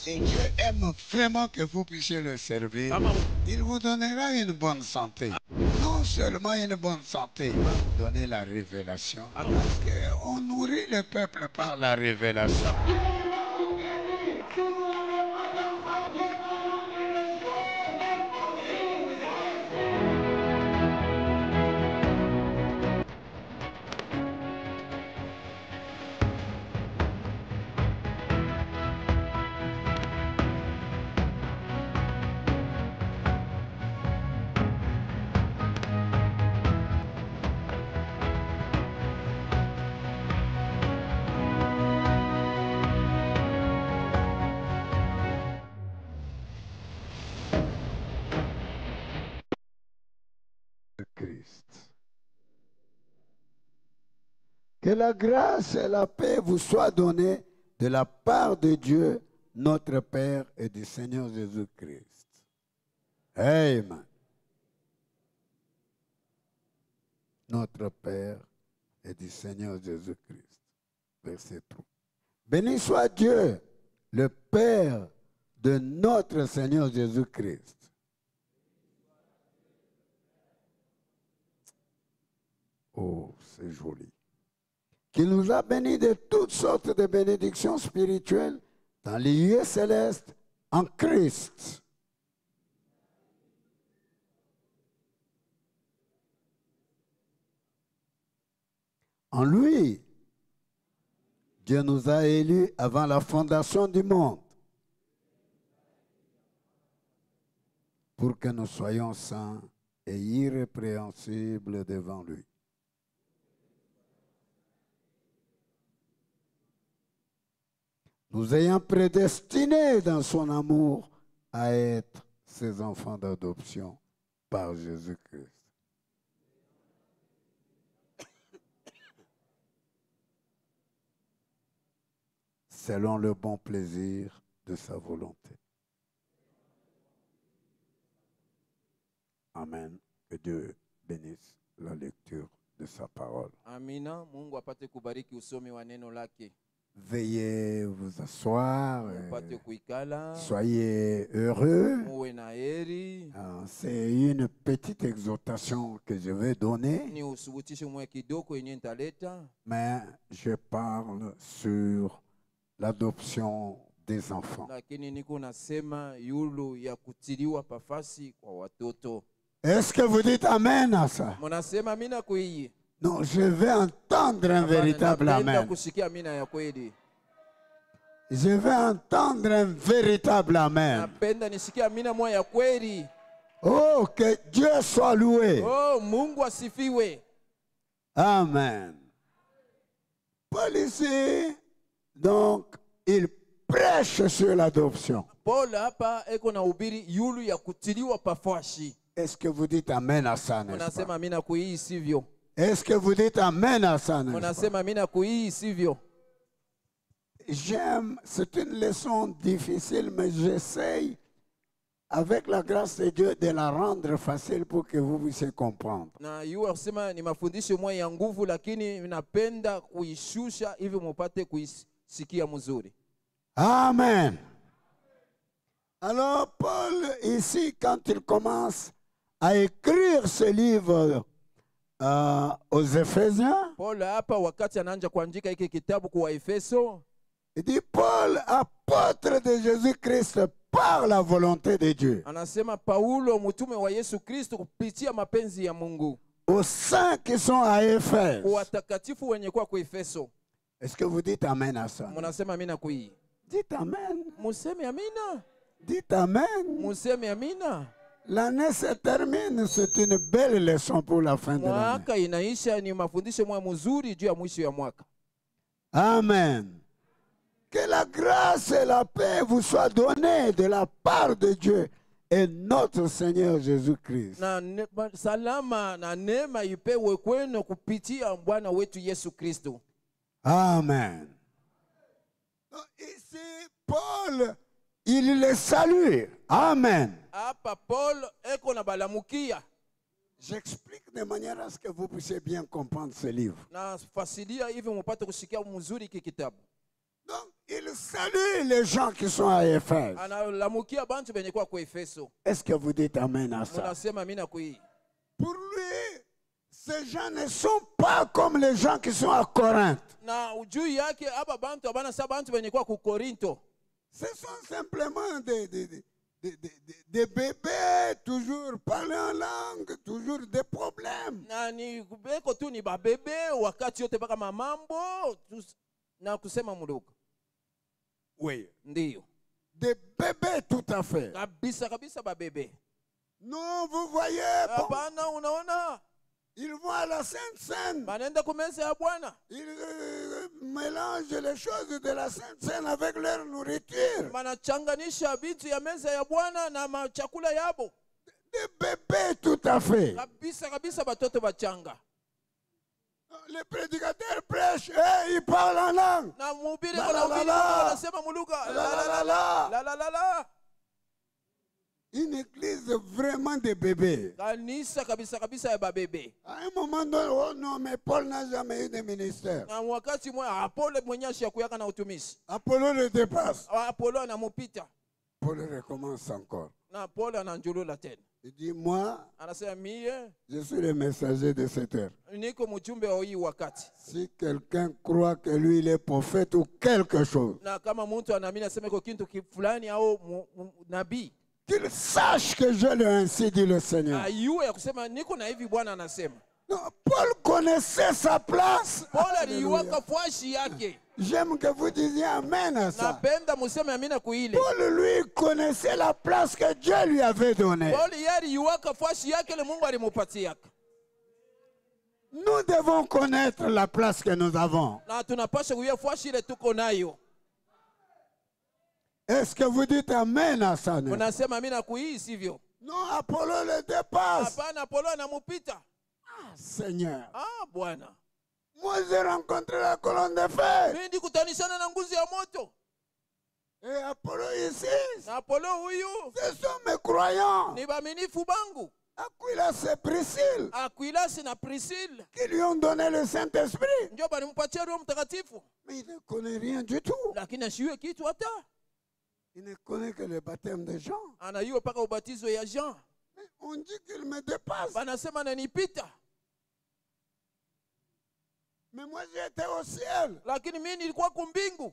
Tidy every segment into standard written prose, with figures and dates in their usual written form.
Et Dieu aime vraiment que vous puissiez le servir. Il vous donnera une bonne santé. Non seulement une bonne santé, il va vous donner la révélation. Parce qu'on nourrit le peuple par la révélation. Christ. Que la grâce et la paix vous soient données de la part de Dieu, notre Père et du Seigneur Jésus-Christ. Amen. Notre Père et du Seigneur Jésus-Christ. Verset 3. Béni soit Dieu, le Père de notre Seigneur Jésus-Christ. Oh, c'est joli. Qui nous a bénis de toutes sortes de bénédictions spirituelles dans les lieux célestes en Christ. En lui, Dieu nous a élus avant la fondation du monde pour que nous soyons saints et irrépréhensibles devant lui. Nous ayant prédestinés dans son amour à être ses enfants d'adoption par Jésus-Christ. Selon le bon plaisir de sa volonté. Amen. Que Dieu bénisse la lecture de sa parole. Amina. Mungu apate kubariki usomi wa neno lake. Veuillez vous asseoir. Upate kuikala. Soyez heureux. Muwe na heri. C'est une petite exhortation que je vais donner. Ni usubutishe mwe kidogo yenye nitaleta. Mais je parle sur l'adoption des enfants. Lakini niko nasema yulu ya kutiliwa pafasi kwa watoto. Est-ce que vous dites amen à ça? Munasema amina kuiyi. Non, je vais entendre un véritable amen. Je vais entendre un véritable amen. Oh, que Dieu soit loué. Oh, Mungu asifiwe. Amen. Paul ici, donc, il prêche sur l'adoption. Paul hapa eko na ubiri yulu ya kutiliwa pafashi. Est-ce que vous dites amen à ça, n'est-ce pas? Munasema amina kuiyi sivyo? Est-ce que vous dites amen à ça? J'aime, c'est une leçon difficile, mais j'essaye, avec la grâce de Dieu, de la rendre facile pour que vous puissiez comprendre. Amen. Alors, Paul, ici, quand il commence à écrire ce livre, aux Éphésiens, Paul hapa wakati anaanza kuandika hiki kitabu kwa Efeso, il dit Paul, apôtre de Jésus-Christ par la volonté de Dieu. Anasema Paulo mtume wa Yesu Kristo kupitia mapenzi ya Mungu. Aux saints qui sont à Éphèse. Kwa watakatifu wenye kwa Efeso. Est-ce que vous dites amen à ça? Munasema amina kui. Dites amen. Museme amina. Dites amen. Museme amina. L'année se termine, c'est une belle leçon pour la fin de l'année. Mwaka inaisha ni mafundisho mwa mzuri juu ya mwisho ya mwaka. Amen. Que la grâce et la paix vous soient données de la part de Dieu et notre Seigneur Jésus-Christ. Na salama na neema ipewe kwenu kupitia Bwana wetu Yesu Kristo. Amen. Ici, Paul, il les salue. Amen. Hapa Paul eko na balamukia. J'explique de manière à ce que vous puissiez bien comprendre ce livre. Na fasilia hivi mpate kusikia mzuri hiki kitabu. Donc, il salue les gens qui sont à Éphèse. Analamukia bantu benye kwa kwa Efeso. Est-ce que vous dites amen à ça? Munasema mina kui. Pour lui, ces gens ne sont pas comme les gens qui sont à Corinthe. Na juu yake aba bantu abana sa bantu benye kwa ku Korinto. Ce sont simplement des bébés, toujours parler en langue, toujours des problèmes. Na ni beko tu ni babebe wakati yote baka mamambo na kusema muluka. Oui. Ndiyo. Des bébés tout à fait. Kabisa kabisa babebe. Non, vous voyez. Hapana unaona. Ils vont à la Sainte Seine. Banenda kumeza ya Bwana. Ils mélangent les choses de la Sainte Seine avec leur nourriture. Banachanganisha vitu ya meza ya Bwana na chakula yabo. Des bébés tout à fait. Kabisa kabisa batoto bachanga. Les prédicateurs prêchent et ils parlent en langue. Na mhubiri anasema muluka. La. Une église vraiment de bébés. Kanisa kabisa kabisa ya babebe. À un moment donné, oh non, mais Paul n'a jamais eu de ministère. Na wakati mmoja Apollo mwenyeshi ya kuyaka na utumishi. Apollo le dépasse. Apollo anamupita. Paul recommence encore. Na Paul ananjulula tena. Il dit, moi, Anasema mie je suis le messager de cette heure. niko mjumbe wa hii wakati. Si quelqu'un croit que lui il est prophète ou quelque chose, Na kama mtu anaamini aseme kwa kitu fulani au nabii, qu'il sache que je l'ai ainsi dit le Seigneur. ayue ya kusema niko na hivi Bwana anasema. Non, Paul connaissait sa place. Paul aliwaka fashi yake. J'aime que vous disiez amen à ça. Napenda museme amina kuile. Paul lui connaissait la place que Dieu lui avait donnée. Paul yari yuwaka fashi yake le Mungu alimupatia. Nous devons connaître la place que nous avons. Na tunapaswa kujua fashi ile tuko nayo. Est-ce que vous dites amen à ça? Unasema amina kuii sivyo? Non, Apollo le dépasse. Hapana, Apollo anamupita. Ah, Seigneur. Ah, Bwana. Moi, j'ai rencontré la colonne de feu. Mimi ndikutanishana na nguzo ya moto. Et Apollo ici, Na Apollo huyu ce sont mes croyants. ni baaminifu bangu. Aquilas et Priscille, Aquilas na Priscille qui lui ont donné le Saint-Esprit. ndio balimpatia Roho Mtakatifu. Mais il ne connaît rien du tout. Lakini ashiwe kitu hata. Il ne connaît que le baptême de Jean. Anayua paka ubatizo ya Jean. Mais on dit qu'il me dépasse. Banasema ananipita. Mais moi, j'étais au ciel. Lakini mimi nilikuwa kumbingu.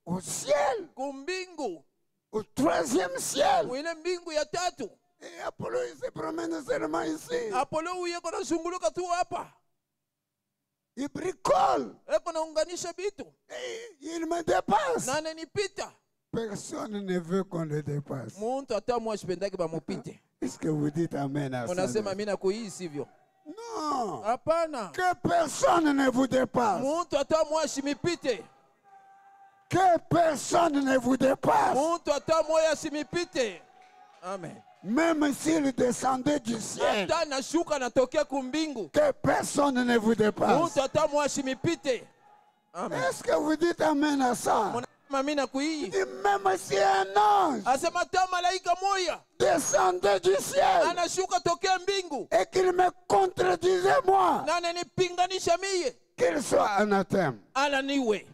Au ciel. Kumbingu. Au troisième ciel. Mwile mbingu ya tatu. Et Apollo, il se promène seulement ici. Apollo huyu yako anazunguluka tu hapa. Il bricole. Eko naunganisha bitu. Et il me dépasse. Na ananipita. Personne ne veut qu'on le dépasse. Muntu hata mwa shipendaki bamupite. Est-ce que vous dites amen à ça? Unasema mimi nakuhii sivyo? Non. Hapana. Que personne ne vous dépasse. Muntu hata mwa shimipite. Que personne ne vous dépasse. Muntu hata mwa simipite. Amen. Même s'il descendait du ciel. Hata nashuka natokea kumbingu. Que personne ne vous dépasse. Muntu hata mwa shimipite. Amen. Est-ce que vous dites amen à ça? Unasema mimi nakuhii. Et même si un ange Asema hata malaika moya descendait du ciel anashuka tokea mbingu. et qu'il me contredisait moi, Na ananipinganisha mie. qu'il soit anathème. Alaniwe.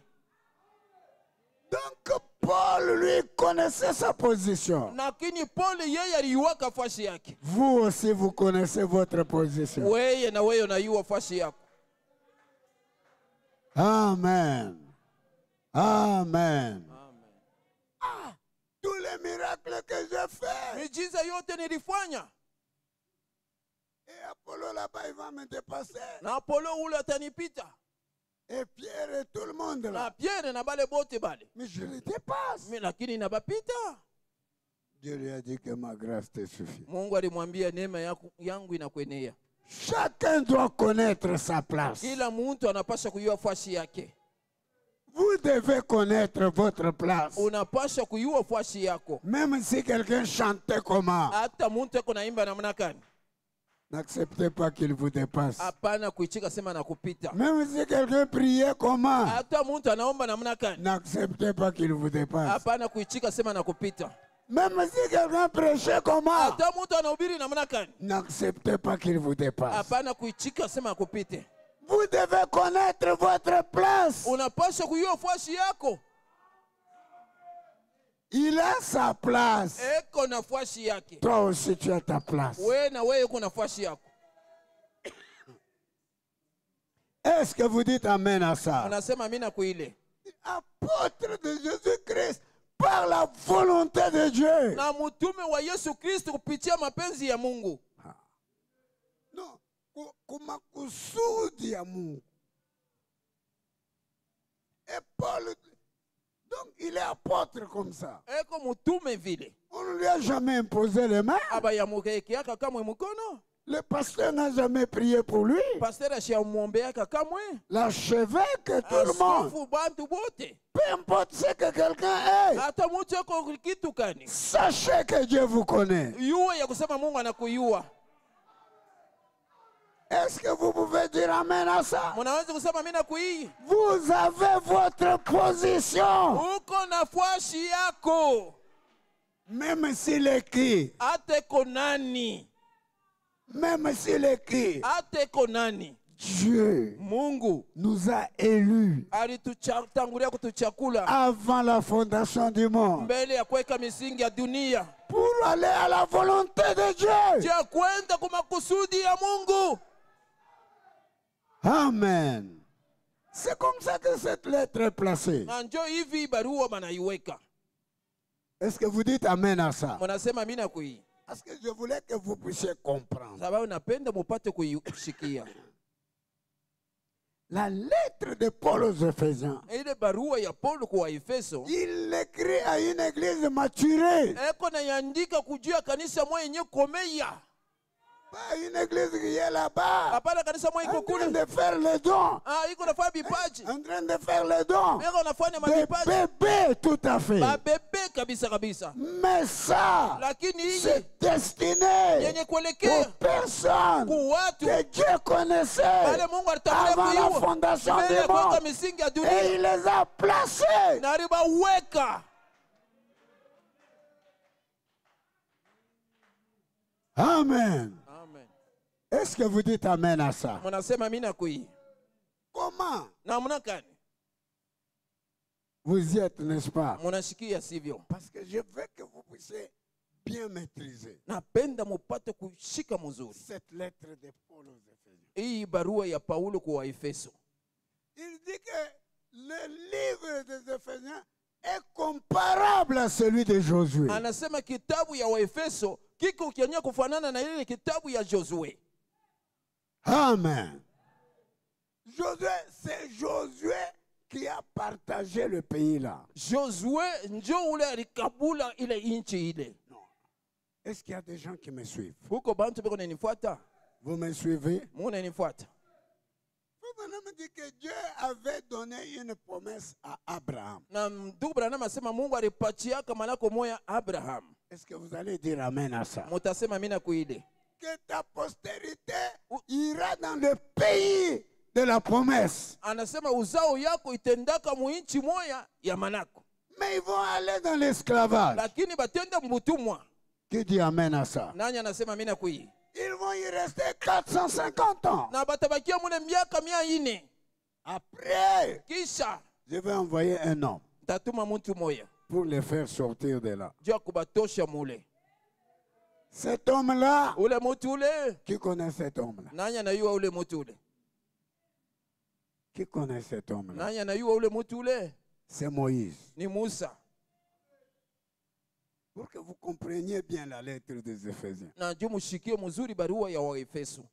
Donc Paul lui connaissait sa position. Lakini Paul yeye aliwaka fashi yake. Vous aussi vous connaissez votre position. Wewe na wewe unayua fashi yako. Amen. Amen. Ah, tous les miracles que j'ai faits. Miujiza yote nilifanya. Et Apollo là-bas, il va me dépasser. Na Apollo ule atanipita. Et Pierre et tout le monde Na là. Pierre na bale bote bale. Mais je le dépasse. Lakini nabapita. Dieu lui a dit que ma grâce te suffit. Mungu alimwambia neema yangu inakuenea. Chacun doit connaître sa place. Kila mtu anapaswa kujua fashi yake. Vous devez connaître votre place. Unapaswa kujua fashi yako. Même si quelqu'un chantait comment. Hata mtu ako naimba namna gani. N'acceptez pas qu'il vous dépasse. Hapana kuichika sema na kupita. Même si quelqu'un priait comment. Hata mtu anaomba namna gani. N'acceptez pas qu'il vous dépasse. Hapana kuichika sema na kupita. Même si quelqu'un prêchait comment. Hata mtu anahubiri namna gani. N'acceptez pas qu'il vous dépasse. Hapana kuichika sema na kupite. Vous devez connaître votre place. Unapaswa kujua nafasi yako. Il a sa place. Eko nafasi yake. Toi aussi tu as ta place. Wewe na wewe uko nafasi yako. Est-ce que vous dites amen à ça? Unasema amina kwa ile. Apôtre de Jésus-Christ par la volonté de Dieu. Na mtume wa Yesu Kristo kupitia mapenzi ya Mungu. Non, kwa kusudi ya Mungu. Et Paul, donc il est apôtre comme ça. Eko mtume vile. On ne lui a jamais imposé les mains. Aba ya mukekiaka kamwe mkono. Le pasteur n'a jamais prié pour lui. Pasteur ashamwombeaka kamwe. L'archevêque, tout le monde. Askofu bantu bote. Peu importe ce que quelqu'un est. Hata mtu yuko kitu gani. Sachez que Dieu vous connaît. Yue ya kusema Mungu anakuyua. Est-ce que vous pouvez dire amen à ça? Mnaweza kusema mimi nakuii. Vous avez votre position. Uko nafasi yako. Même s'il est qui? Ate konani. Même s'il est qui? Ate konani. Dieu Mungu nous a élus alitutangulia kutuchakula avant la fondation du monde mbele ya kuweka misingi ya dunia pour aller à la volonté de Dieu. ya kwenda kwa makusudi ya Mungu. Amen. C'est comme ça que cette lettre est placée. Na njoo hivi barua banaiweka. Est-ce que vous dites amen à ça? Mnasema mimi nakui. Parce que je voulais que vous puissiez comprendre. Sababu napenda mupate kuishikia. La lettre de Paul aux Éphésiens. Ile barua ya Paulo kwa Efeso. Il écrit à une église maturée. Eko na yandika kujua kanisa moja yenye komeya. Pas une église qui est là-bas. Hapana kanisa moja iko En train kule. de faire les dons. Ah, iko nafanya vipaji. En train de faire les dons. Eko nafanya Des mavipaji. bébés, tout à fait. Ba bebe kabisa kabisa. Mais ça, Lakini hii c'est destiné yenye aux kuelekea personnes kwa watu que Dieu connaissait wale Mungu alitangulia avant la kuyua fondation mbele ya du kuweka monde. misingi ya Et dunia il les a placés. na alibaweka. Amen. Amen. Est-ce que vous dites amen à ça? Mnasema mimi nakui. Comment Namna gani? vous y êtes, n'est-ce pas? Mnashikia sivyo? Parce que je veux que vous puissiez bien maîtriser Napenda mupate kushika mzuri cette lettre de Paul aux Éphésiens. hii barua ya Paulo kwa Efeso. Il dit que le livre des Éphésiens est comparable à celui de Josué. Anasema kitabu ya Waefeso kiko kianya kufanana na ile kitabu ya Josué. Amen. Josué, c'est Josué qui a partagé le pays là. Josué njo ule alikabula ile inchi ile. Non. Est-ce qu'il y a des gens qui me suivent? Huko bantu beko nanifuata? Vous me suivez? Muna nifuata. Vous me dites que Dieu avait donné une promesse à Abraham. Na ndugu Branham asema Mungu alipatiaka malako moya Abraham. Est-ce que vous allez dire amen à ça? Mutasema mina kuile. Que ta postérité ira dans le pays de la promesse. Anasema uzao yako itendaka muinchi moya ya manako. Mais ils vont aller dans l'esclavage. Lakini batenda mbutumwa. Qui dit amen à ça? Nani anasema mina kui? Ils vont y rester 450 ans. Na batabakia mule miaka 400. Après, Kisha je vais envoyer un homme tatuma muntu moya. pour les faire sortir de là. Jua kubatosha mule. Cet homme-là, Ule mutu ule. qui connaît cet homme-là? Nani anayua ule mutu ule? Qui connaît cet homme-là? Nani anayua ule mutu ule? C'est Moïse. Ni Musa. Pour que vous compreniez bien la lettre des Éphésiens. Na juu mushikie mzuri barua ya Waefeso.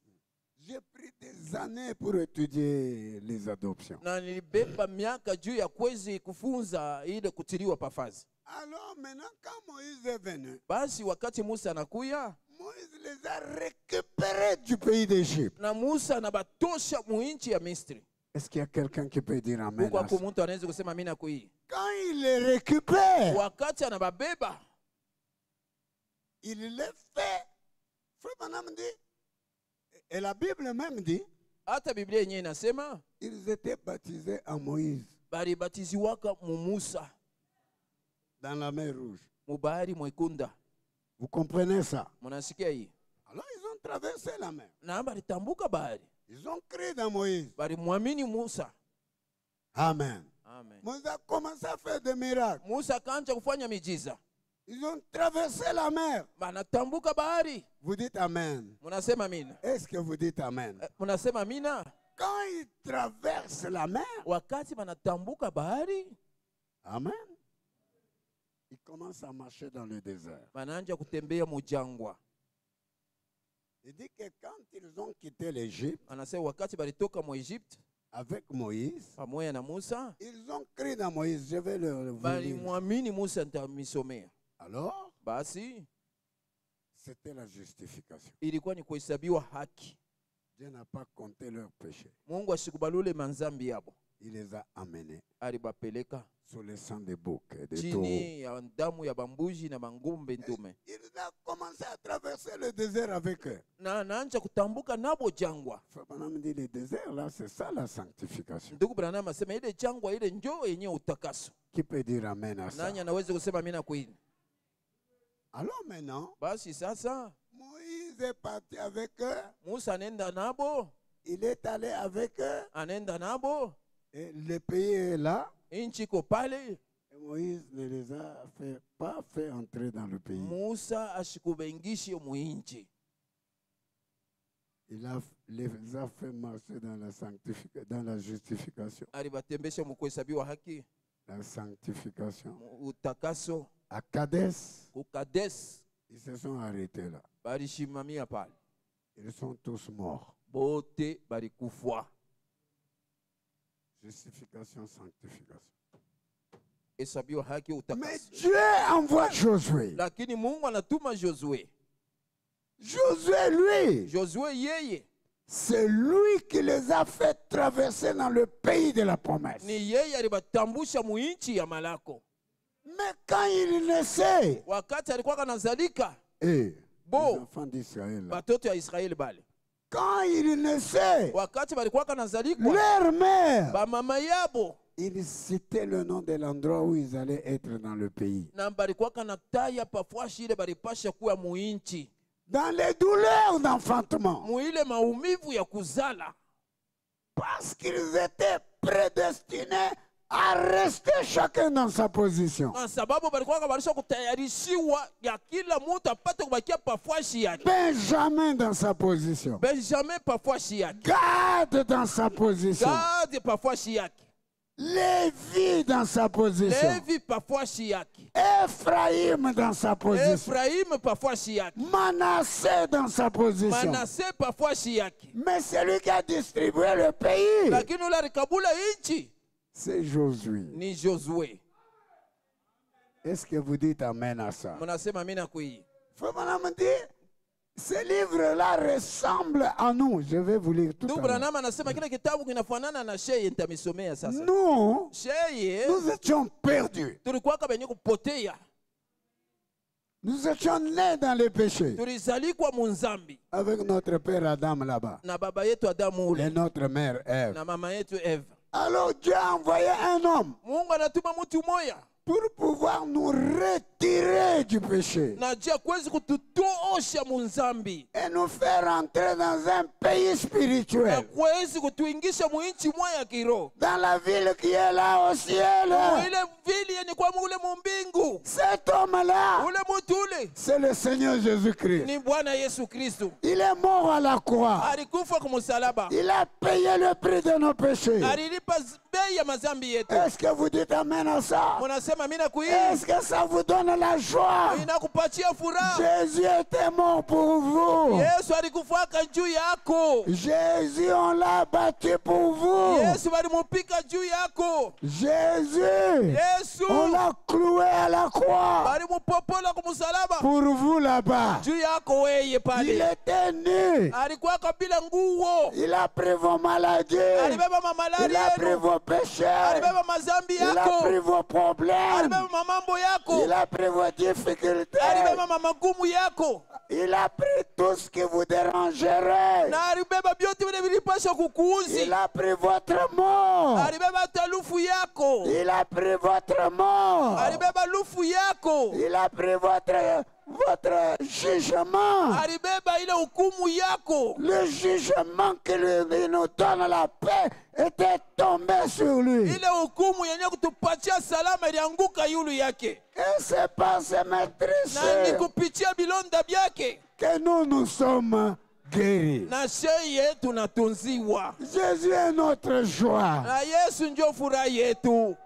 J'ai pris des années pour étudier les adoptions. Na nilibeba miaka juu ya kwezi kufunza ile kutiliwa pafazi. Alors maintenant, quand Moïse est venu, Basi wakati Musa anakuya, Moïse les a récupérés du pays d'Égypte. na Musa anabatosha muinchi ya Misri. Est-ce qu'il y a quelqu'un qui peut dire amen Huko à ça? hapo mtu anaweza kusema mimi nakui. Quand il les récupère, Wakati anababeba, il les fait. Frère Branham dit, et la Bible même dit, hata Biblia yenyewe inasema ils étaient baptisés en Moïse balibatiziwaka mu Musa dans la mer Rouge. mu bahari mwekunda. Vous comprenez ça? Mnasikia hii? Alors ils ont traversé la mer. Na balitambuka bahari. Ils ont cru dans Moïse. balimwamini Musa. Amen. Amen. Moïse a commencé à faire des miracles. Musa akaanza kufanya miujiza. Ils ont traversé la mer. Banatambuka bahari. Vous dites Amen. Munasema amina. Est-ce que vous dites Amen? Munasema amina. Quand ils traversent la mer, Wakati banatambuka bahari, Amen, ils commencent à marcher dans le désert. banaanza kutembea mujangwa. Il dit que quand ils ont quitté l'Égypte Anasema wakati balitoka mu Egypt avec Moïse, pamoja na Musa, ils ont cru dans Moïse. Je vais le vous lire. balimwamini Musa, nitamisomea. Alors, Basi c'était la justification. ilikuwa ni kuhesabiwa haki. Dieu n'a pas compté leurs péchés. Mungu ashikubalule manzambi yabo. Il les a amenés Alibapeleka sur le sang des boucs et des taureaux. chini ya damu ya bambuji na mangombe ntume. Il a commencé à traverser le désert avec eux. Na anaanza kutambuka nabo jangwa. Frère Branham dit le désert, là, c'est ça la sanctification. Ndugu Branham asema ile jangwa ile njoo yenye utakaso. Qui peut dire Amen à ça? Nani anaweza kusema amina kweli? Alors maintenant, Basi sasa Moïse est parti avec eux. Musa anenda nabo, Il est allé avec eux. anenda nabo, Et le pays est là. inchi iko pale. Et Moïse ne les a pas fait entrer dans le pays. Musa ashikubengishe muinchi. Il les a fait marcher dans la justification. Alibatembesha mu kuhesabiwa haki, La sanctification. mu utakaso. À Kadès, Ku Kades ils se sont arrêtés là. balishimamia pale. Ils sont tous morts. Bote balikufwa. Justification, sanctification. Hesabiwa haki, Mais utakaso. Dieu envoie Josué. Lakini Mungu anatuma Josue. Josué, lui, Josue yeye c'est lui qui les a fait traverser dans le pays de la promesse. ni yeye alibatambusha muinchi ya malako. Mais quand il naissait, Wakati alikuwa kanazalika les bo enfants d'Israël, là, batoto ya Israeli bale, quand il naissait, wakati balikuwa kanazalikwa leur mère, ba mama yabo ils citaient le nom de l'endroit où ils allaient être dans le pays. na balikuwa kanataya pafwashi ile balipasha kuwa muinchi, Dans les douleurs d'enfantement. muile maumivu ya kuzala, Parce qu'ils étaient prédestinés à rester chacun dans sa position. na sababu balikuwa kabalisha kutayarishiwa ya kila mtu apate kubakia pafwashi yake. Benjamin dans sa position. Benjamin pafwashi yake, Gad dans sa position. Gadi pafwashi yake, Lévi dans sa position. Levi pafwashi yake, Ephraïm dans sa position. Efraimu pafwashi yake, Manassé dans sa position. Manase pafwashi yake. Mais celui qui a distribué le pays, Lakini ule alikabula inchi c'est Josué. ni Josue. Est-ce que vous dites Amen à ça? Munasema amina kui. Frère Branham dit, ce livre-là ressemble à nous. Je vais vous lire tout Ndugu à l'heure. Branham anasema kile kitabu kinafanana na sheye, nitamisomea sasa. Nous, Sheye nous étions perdus. tulikuwa benye kupotea, Nous étions nés dans les péchés. tulizalikwa munzambi Avec notre père Adam là-bas. na baba yetu Adamu Et ule notre mère Ève. na mama yetu Eva. Alors Dieu a envoyé un homme Mungu anatuma mtu moya pour pouvoir nous retirer du péché na je kwezi kututoosha munzambi et nous faire entrer dans un pays na spirituel. kwezi kutuingisha muinchi moya ya kiroho, Dans la ville qui est là au ciel. ile vili yenye kwa mule mumbingu. Cet homme-là, Ule mtu ule c'est le Seigneur Jésus-Christ. ni Bwana Yesu Kristo, Il est mort à la croix. alikufa kwa msalaba, Il a payé le prix de nos péchés. alilipa bei ya mazambi yetu. Est-ce que vous dites Amen à ça? Munasema mina kui, Est-ce que ça vous donne la joie? inakupatia furaha. Jésus était mort pour vous. Yesu alikufaka juu yako. Jésus, on l'a battu pour vous. Yesu walimupika juu yako. Jésus, Yesu on l'a cloué à la croix walimupopola kwa msalaba pour vous là-bas. juu yako weye Il pale. était nu. Alikuwa kabila nguo, Il a pris vos maladies. alibeba Il mamalari a pris yenu, vos péchés. alibeba mazambi Il a yako, pris vos problèmes. alibeba mamambo yako, Il a pris vos difficultés. alibeba magumu yako, Il a pris tout ce qui vous dérangerait. na alibeba vyote vile vilipasha kukuuzi. Il a pris votre mort. Alibeba hata lufu yako, Il a pris votre mort. alibeba lufu yako, Il a pris votre jugement. alibeba ile hukumu yako. Le jugement qui nous donne la paix était tombé sur lui. Ile hukumu yenye kutupatia salama ilianguka yulu yake, Et c'est par ces na ni maîtrises kupitia bilonda byake que nous sommes guéris. na sheye tunatunziwa, Jésus est notre joie. na Yesu ndio furaha yetu.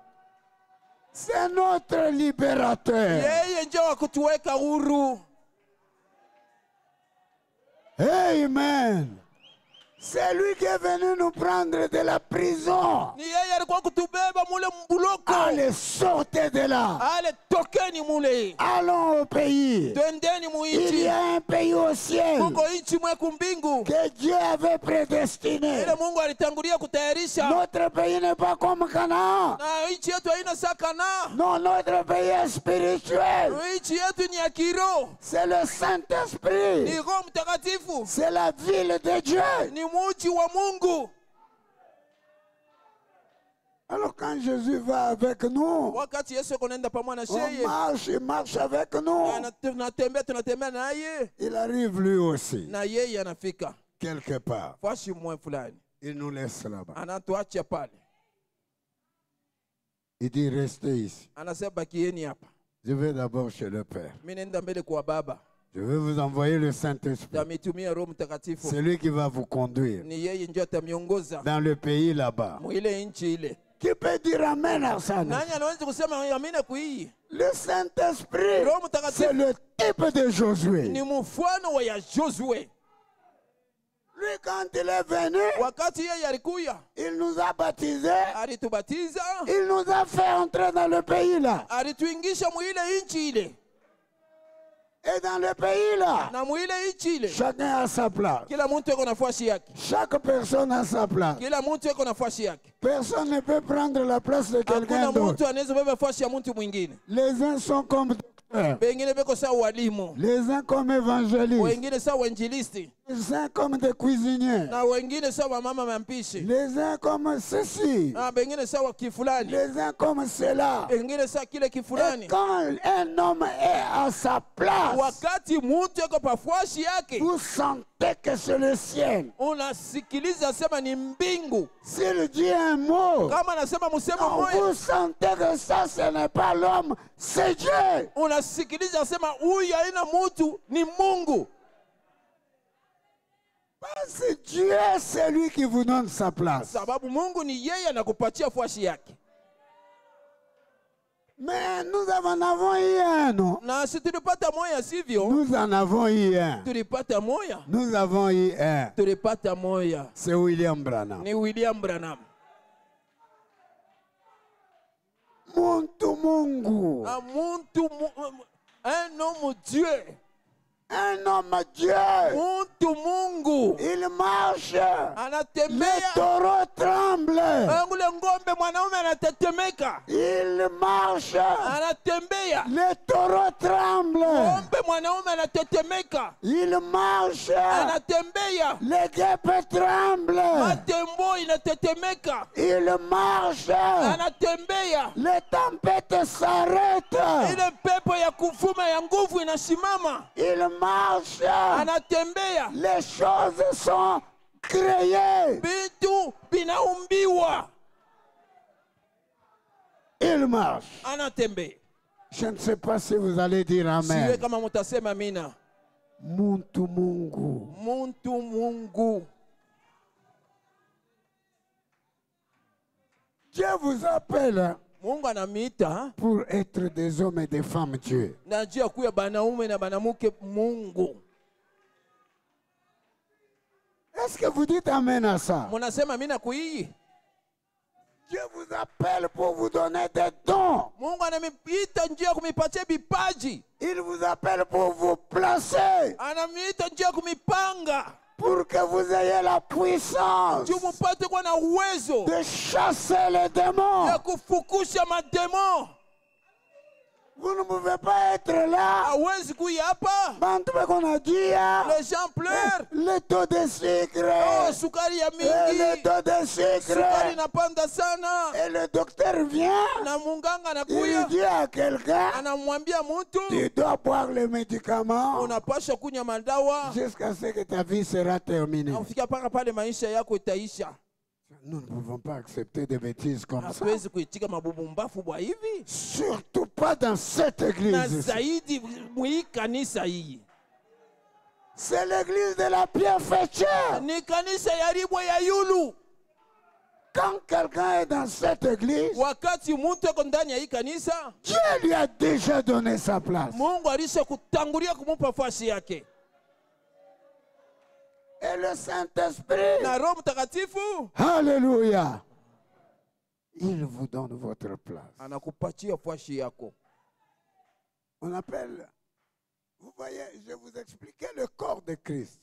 C'est notre libérateur. Yeye ndio wa kutuweka huru. Amen. C'est lui qui est venu nous prendre de la prison. Ni yeye alikuwa kutubeba mule mbuloko. Allez, sortez de là. Ale, tokeni mule, Allons au pays. twendeni Il y muichi. a un pays au ciel Kuko inchi mwe kumbingu que Dieu avait prédestiné. ile Mungu alitangulia kutayarisha, Notre pays n'est pas comme Canaan. na inchi yetu haina sakana. Non, notre pays est spirituel. Inchi yetu ni ya kiroho, C'est le ni Saint-Esprit. Roho Mtakatifu, C'est la ville de Dieu. ni muji wa Mungu. Alors quand Jésus va avec nous, Wakati Yesu kunaenda pamoja na on sheye, marche, il marche avec nous. tunatembea naye, Il arrive lui aussi, na yeye anafika quelque part. fashi mwe fulani, Il nous laisse là-bas. anatuacha pale, Il dit, restez ici. anasema bakieni hapa, Je vais d'abord chez le Père. mimi naenda mbele kwa Baba, Je vais vous envoyer le Saint-Esprit. tamitumia Roho Mtakatifu. C'est lui qui va vous conduire Ni yeye ndio atamiongoza dans le pays là-bas. mwile nchi ile. Qui peut dire Amen à ça? Nani anaweza kusema amina kuii? Le Saint-Esprit, Roho Mtakatifu c'est le type de Josué. ni mfano wa ya Josué. Lui, quand il est venu, Wakati yeye alikuya, il nous a baptisés. alitubatiza, Il nous a fait entrer dans le pays là. alituingisha mwile nchi ile, Et dans le pays là, na mwile nchi ile chacun a sa place. kila mtu yuko nafasi yake, Chaque personne a sa place. kila mtu yuko nafasi yake. Personne ne peut prendre la place de quelqu'un Hakuna d'autre. mtu anaweza beba nafasi ya mtu mwingine. Les uns sont comme docteurs, Wengine beko sawa walimu, les uns comme évangélistes, wengine sawa wainjilisti, les uns comme des cuisiniers, na wengine sawa mama mampishi, les uns comme ceci, na wengine sawa kifulani, les uns comme cela. wengine sawa kile Et kifulani. quand un homme est à sa place, Wakati mtu yuko pafwashi yake, vous sentez que c'est le ciel. unasikiliza sema ni mbingu. S'il dit un mot, Kama anasema msemo vous moja, sentez que ça, ce n'est pas l'homme, c'est Dieu. unasikiliza sema huyu haina mtu, ni Mungu. Parce que Dieu, c'est lui qui vous donne sa place. Sababu Mungu ni yeye anakupatia fwashi yake. Mais nous en avons eu un, non? Na si tulipata moya sivyo? Nous en avons eu un. Tulipata moya, Nous avons eu un. tulipata moya. C'est William Branham. Ni William Branham. Muntu Mungu. Na un homme Dieu. Un homme Dieu. Muntu Mungu. Il marche. Les Anatembea. taureaux tremblent. Ule ngombe mwanaume anatetemeka. Il marche. Anatembea. Les taureaux tremblent. Ngombe mwanaume anatetemeka. Il marche. Anatembea. Les guêpes tremblent. Matembo inatetemeka. Il marche. Anatembea. Les tempêtes s'arrêtent. Ile pepo ya kuvuma ya nguvu inasimama. Il marche. Anatembea. Les choses sont créées. Vitu vinaumbiwa. Il marche. Anatembea. Je ne sais pas si vous allez dire Siwe Amen. kama mutasema amina. Muntu Mungu. Muntu Mungu. Dieu vous appelle Mungu anamiita pour être des hommes et des femmes Dieu. na juu ya kuya banaume na banamuke Mungu. Est-ce que vous dites Amen à ça? Munasema amina kuii? Dieu vous appelle pour vous donner des dons. Mungu anamiita njia ya kumipatia vipaji. Il vous appelle pour vous placer. Anamiita njia ya kumipanga. pour que vous ayez la puissance juu mupate kuwa na uwezo de chasser les démons. ya kufukusha mademo. Vous ne pouvez pas être là. Hawezi kuja hapa. Bantu qu'on a dit, Les gens pleurent. le taux de sucre. Oh, sukari ya mingi. Le taux de sucre. Sukari inapanda sana. Et le docteur vient. Na munganga Il anakuya. dit à quelqu'un, Anamwambia mtu. tu dois boire les médicaments Unapasha kunywa madawa. jusqu'à ce que ta vie sera terminée. Ufika paka pale maisha yako itaisha. Nous ne pouvons pas accepter des bêtises comme ça. Hatuwezi kuitika mabubumbafu bwa hivi. Surtout pas dans cette Na église. zaidi mwi kanisa hii. C'est l'église de la pierre fêcheur. Ni kanisa ya ribwe ya yulu. Quand quelqu'un est dans cette église, Wakati mtu yuko ndani ya hii kanisa, Dieu lui a déjà donné sa place. Mungu alisha kutangulia kumupa nafasi yake. Et le Saint-Esprit, Na Roho Mtakatifu alléluia, il vous donne votre place. anakupatia nafasi yako. On appelle, vous voyez, je vous expliquais le corps de Christ.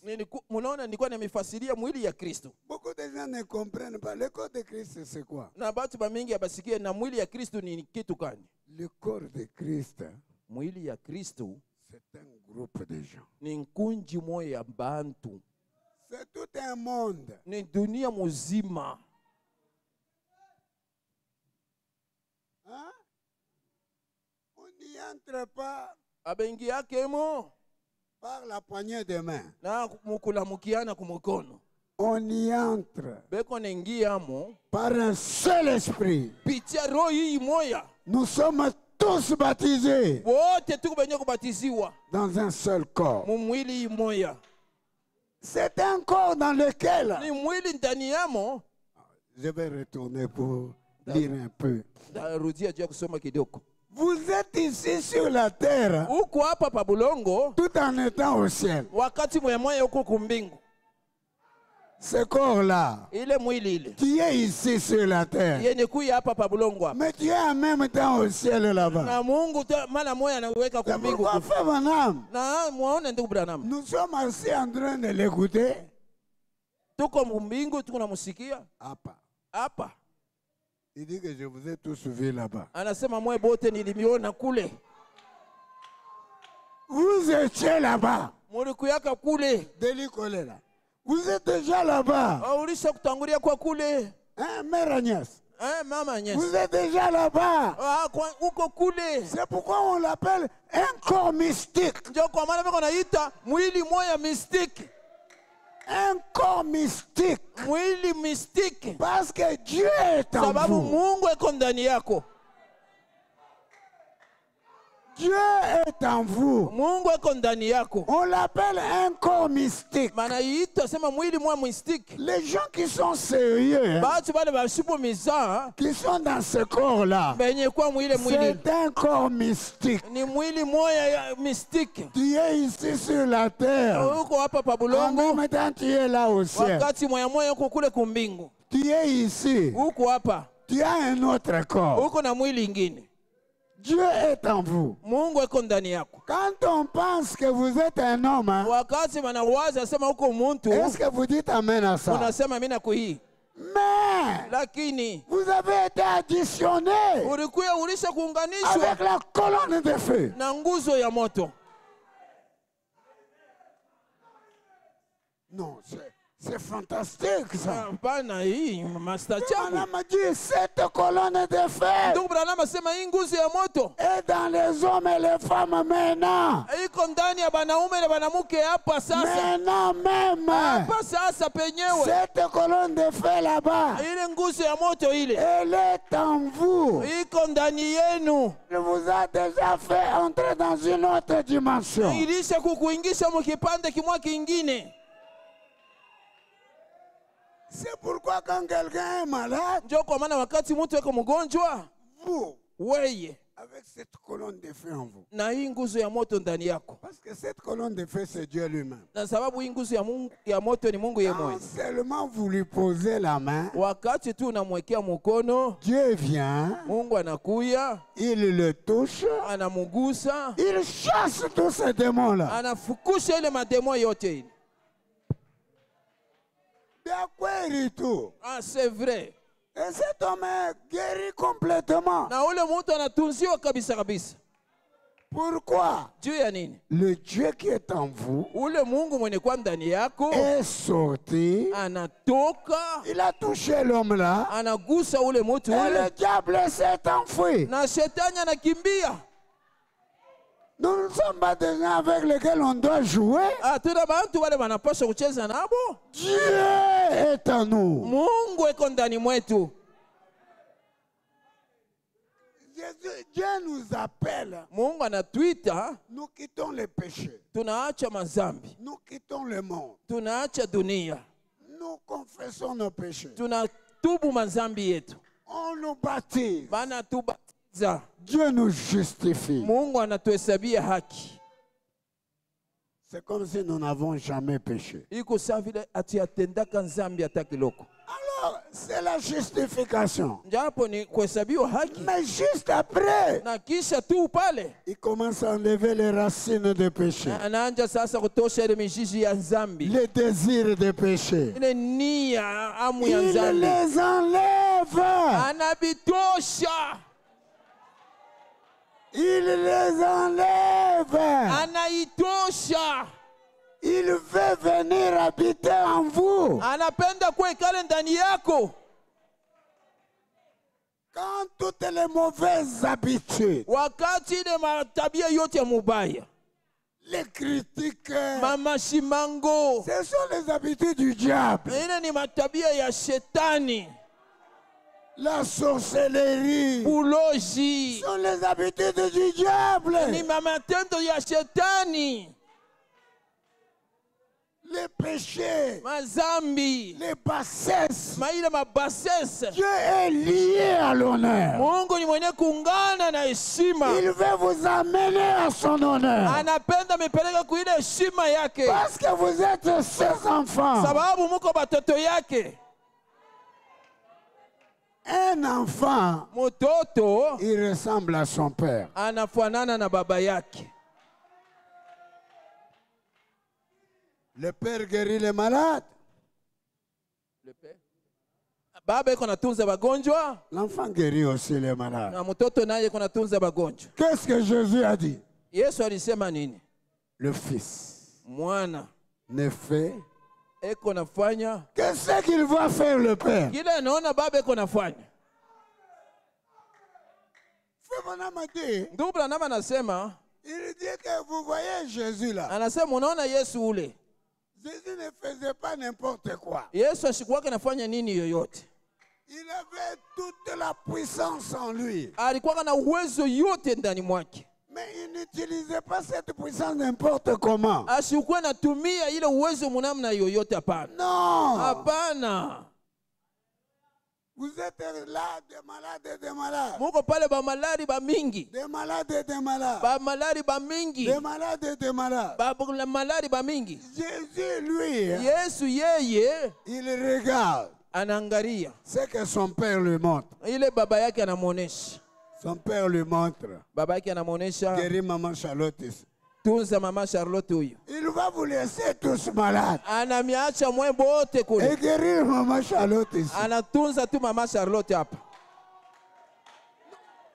Munaona nilikuwa nimefasiria mwili ya Kristo. Beaucoup de gens ne comprennent pas. Le corps de Christ, c'est quoi? Na batu bamingi abasikie na mwili ya Kristo ni kitu gani? Le corps de Christ, Mwili ya Kristo c'est un groupe de gens. ni nkunji moya ya bantu. C'est tout un monde. Ni dunia muzima. Hein? On n'y entre pas Abengi yake mo par la poignée de main. na mukulamukiana kumukono. On y entre Beko nengia mo par un seul esprit. pitia roho hii moya. Nous sommes tous baptisés Wote tuko benye kubatiziwa dans un seul corps. mu mwili hii moya. C'est un corps dans lequel... Ni mwili ndani yamo. Je vais retourner pour lire un peu. Rudia juu ya kusoma kidogo. Vous êtes ici sur la terre Uko hapa pa bulongo tout en étant au ciel. wakati moya uko kumbingu. Ce corps-là, Ile mwili ile tu es ici sur la terre. yenye kuya hapa pa bulongo hapa. Mais tu es en même temps au ciel là-bas. Na Mungu mara moya anaweka C'est kumbingu. pourquoi, frère Branham, Na muone ndugu Branham. nous sommes assis en train de l'écouter. Tuko mbingu tuko namusikia hapa. Il dit que je vous ai tous vu là-bas. Anasema mwe bote nilimiona kule. Vous étiez là-bas. Mulikuyaka kule. Deli Kole là. Vous êtes déjà là-bas. Ulisha kutangulia kwa kule. Hein, mère Agnès? Mama Agnès. Vous êtes déjà là-bas. Uko kule. C'est pourquoi on l'appelle un corps mystique. Ndio kwa maana bako naita mwili moya mystique. Un corps mystique. Mwili mystique. Parce que Dieu est en Sababu vous. Mungu eko ndani yako. Dieu est en vous. Mungu eko ndani yako. On l'appelle un corps mystique. Maana ita sema mwili moya mystique. Les gens qui sont sérieux, hein, Batu bale basipo miza qui sont dans ce corps-là, benye kwa mwili c'est un corps mystique. ni mwili moya ya mystique. Tu es ici sur la terre. Uko hapa pa En bulongo même temps, tu es là au ciel. wakati moya uko kule kumbingu. Tu es ici. Uko hapa Tu as un autre corps. uko na mwili ingine. Dieu est en vous. Mungu eko ndani yako. Quand on pense que vous êtes un homme, hein, Wakati wanawaza sema uko muntu, est-ce que vous dites amen à ça? unasema mimi nakuhii. Mais Lakini vous avez été additionné ulikuwa ulisha kuunganishwa avec la colonne de feu. na nguzo ya moto. Non, c'est fantastique ça. Hapana, hii mastachabu. Madame a dit cette colonne de feu Ndugu Branham asema hii nguzo ya moto est dans les hommes et les femmes maintenant. iko ndani ya banaume na banamuke hapa sasa. Maintenant même. Hapa sasa penyewe. Cette colonne de feu là-bas, Ile nguzo ya moto ile elle est en vous. iko ndani yenu. Elle vous a déjà fait entrer dans une autre dimension. Ilisha kukuingisha mkipande kimwa kingine. C'est pourquoi quand quelqu'un est malade, Ndio kwa maana wakati mtu yuko mgonjwa, vous, weye avec cette colonne de feu en vous. na hii nguzo ya moto ndani yako. Parce que cette colonne de feu, c'est Dieu lui-même. Na sababu hii nguzo ya Mungu ya moto ni Mungu yeye Quand mwenyewe. seulement vous lui posez la main, Wakati tu unamwekea mkono, Dieu vient, Mungu anakuya, il le touche, anamugusa, il chasse tous ces démons-là. anafukusha ile mademo yote ile. Ah, c'est vrai. Et cet homme est guéri complètement. Na ule mtu anatunziwa kabisa kabisa. Pourquoi? Juu ya nini? Le Dieu qui est en vous Ule Mungu mwenye kwa ndani yako est sorti. anatoka, Il a touché l'homme là. anagusa ule mtu Et ule le diable s'est enfui. na shetani anakimbia. Nous ne sommes pas des gens avec lesquels on doit jouer. Ah, tuna bantu wale wanapaswa kucheza nabo. Dieu est en nous. Mungu eko ndani mwetu. Dieu nous appelle. Mungu anatuita, Nous quittons les péchés. tunaacha mazambi, Nous quittons le monde. tunaacha dunia, Nous confessons nos péchés. tunatubu mazambi yetu, On nous baptise. banatubatiza. Dieu nous justifie. Mungu anatuhesabia haki. C'est comme si nous n'avons jamais péché. Iko sawa vile atiyatendaka nzambi hata kiloko. Alors, c'est la justification. Japo ni kuhesabiwa haki, Mais juste après, na kisha tu pale il commence à enlever les racines de péché. anaanja sasa kutosha ile mizizi ya nzambi, Les désirs de péché. ile nia, amu ya Il nzambi les enlève. anabitosha, Il les enlève. anaitosha. Il veut venir habiter en vous. Anapenda kuikale ndani yako. Quand toutes les mauvaises habitudes, Wakati ile matabia yote ya mubaya, les critiques, mamashimango, ce sont les habitudes du diable. ile ni matabia ya shetani, La sorcellerie, ulozi, ce sont les habitudes du diable. ni matendo ya shetani, Les péchés, mazambi, les bassesses. maile mabasese. Dieu est lié à l'honneur. Mungu ni mwenye kuungana na heshima. Il veut vous amener à son honneur. Anapenda mipeleke kuile heshima yake, Parce que vous êtes ses enfants. sababu muko batoto yake. Un enfant, Mtoto il ressemble à son père. anafanana na baba yake. Le père guérit les malades. Baba iko natunza bagonjwa L'enfant guérit aussi les malades. na mtoto naye iko natunza bagonjwa. Qu'est-ce que Jésus a dit? Yesu alisema nini? Le fils Mwana ne fait eko nafanya que ce qu'il va faire le père. kile anaona baba eko nafanya. Ndugu Branham anasema, Il dit que vous voyez Jésus là. anasema unaona Yesu ule. Jésus ne faisait pas n'importe quoi. Yesu asikuwake nafanya nini yoyote. Il avait toute la puissance en lui. Alikuwa na uwezo yote ndani mwake. Mais il n'utilisait pas cette puissance n'importe comment. Asikuwa natumia ile uwezo munamna yoyote, hapana. Non. Hapana. Vous êtes là, des malades et des malades. Muko pale ba malari ba mingi. Des malades et des malades. Ba malari ba mingi. Des malades et des malades. Ba malari ba mingi. Jésus, lui, Yesu yeye il regarde anaangalia ce que son père lui montre. ile baba yake anamuonesha. Son père lui montre. Baba yake anamuonesha, Guéris maman Charlotte ici. tunza mama Charlotte huyo. Il va vous laisser tous malades. Anamiacha mwe bote Et kule. guérir maman Charlotte ici. Anatunza tu mama Charlotte hapa.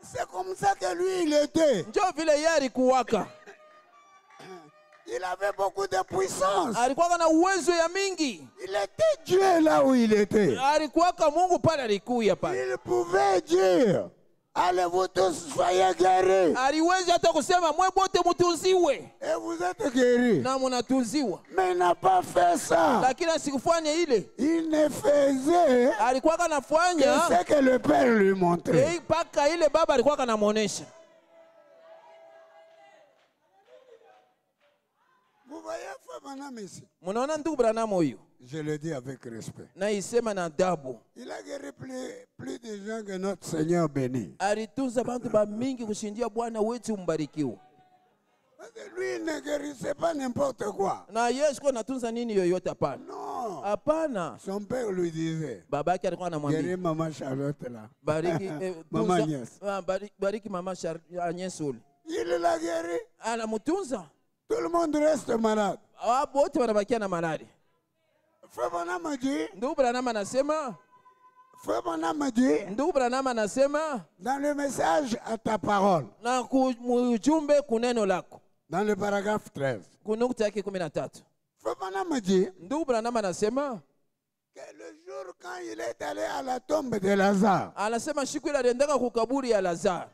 C'est comme ça que lui, il était. Njoo vile yeye alikuwaka. Il avait beaucoup de puissance. Alikuwa na uwezo ya mingi. Il était Dieu là où il était. Alikuwaka Mungu pale alikuya pale. Il pouvait dire, allez-vous tous, soyez guéris. Aliweza hata kusema mwe bote mutunziwe. Et vous êtes guéris. Na munatunziwa. Mais il n'a pas fait ça. Lakini asikufanya ile. Il ne faisait Alikuwa que kanafanya ce que le Père lui montrait. paka ile baba alikuwa kanamuonesha. Vous voyez, frère Branham ici. Munaona ndugu Branham huyu. Je le dis avec respect. Na isema na adabu. Il a guéri plus de gens que notre Seigneur béni. Alitunza bantu ba mingi kushindia Bwana wetu mbarikiwa. Parce que lui, il ne guérissait pas n'importe quoi. Na Yesu kwa natunza nini yoyote, hapana. Non. Hapana. Son père lui disait, Baba yake alikuwa anamwambia, guéris maman Charlotte là. bariki Maman tunza- Agnès. bariki mama Agnès ule. Il l'a guéri. Anamutunza. Tout le monde reste malade. Hapo wote wanabakia na malari. Frère Branham a dit, Ndugu Branham anasema, Frère Branham a dit, Ndugu Branham anasema, dans le message à ta parole, na ujumbe kuneno lako, dans le paragraphe 13, kunukta yake 13. Frère Branham a dit Ndugu Branham anasema, que le jour quand il est allé à la tombe de Lazare, anasema siku ile aliendaka kukaburi ya Lazaro.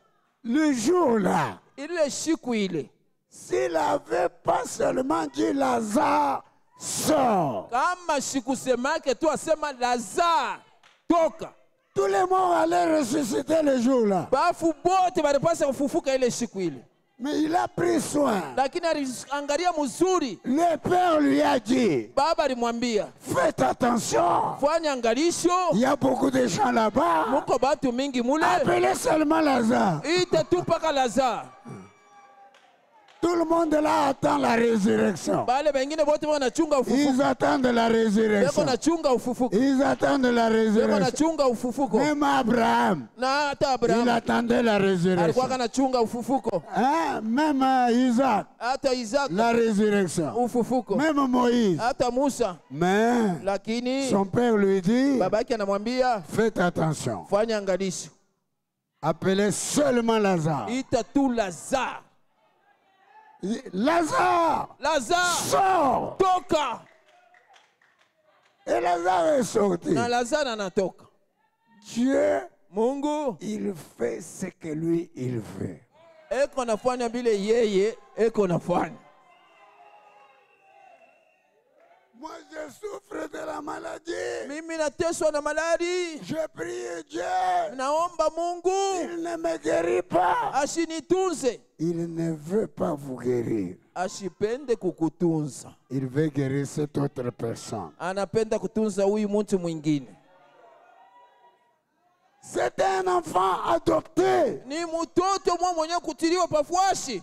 le jour là, Ile siku ile, s'il n'avait pas seulement dit Lazare sort, kama sikusemake tu asema Lazaro toka, tous les morts allaient ressusciter le jour là. bafu bote balipasa kufufuka ile siku ile. Mais il a pris soin. Lakini aliangalia mzuri. Le père lui a dit, Baba alimwambia, faites attention. fanya angalisho, Il y a beaucoup de gens là-bas. muko batu mingi mule, Appelez seulement Lazare. ite tu paka Lazaro. Tout le monde là attend la résurrection. Bale bengine bote wanachunga Ils ufufuko. attendent la Beko résurrection. nachunga ufufuko. Ils attendent la Beko résurrection. nachunga ufufuko. Même Abraham, Na hata il Abraham attendait la résurrection. alikuwa anachunga ufufuko. Hein? Même Isaac, Hata Isaac la résurrection. ufufuko. Même Moïse. Hata Musa. Mais Lakini son père lui dit, babake anamwambia, faites attention. fanya angalisho. Appelez seulement Lazare. Ita tu Lazaro. Lazare, Lazaro sors. toka. Et Lazare est sorti. Na Lazaro anatoka. Dieu, Mungu il fait ce que lui, il veut. eko nafanya vile yeye eko nafanya. Moi, je souffre de la maladie. Mimi nateswa na malari. Je prie Dieu. Naomba Mungu Il ne me guérit pas. ashinitunze. Il ne veut pas vous guérir. Ashipende kukutunza. Il veut guérir cette autre personne. Anapenda kutunza huyu mtu mwingine. C'est un enfant adopté. Ni mtoto mwenye kutiliwa pafuashi.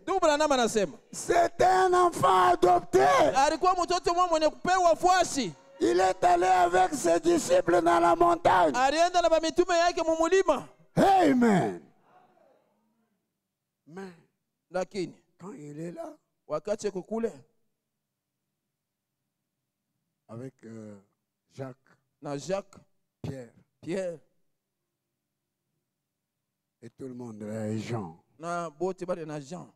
Ndugu Branham anasema, C'est un enfant adopté. alikuwa mtoto mwenye kupewa fuashi. Il est allé avec ses disciples dans la montagne. Alienda na bamitume yake mumulima. Amen. Mais Lakini quand il est là, wakati kukule avec Jacques, na Jacques, Pierre et tout le monde, et Jean. na bote bale na Jean.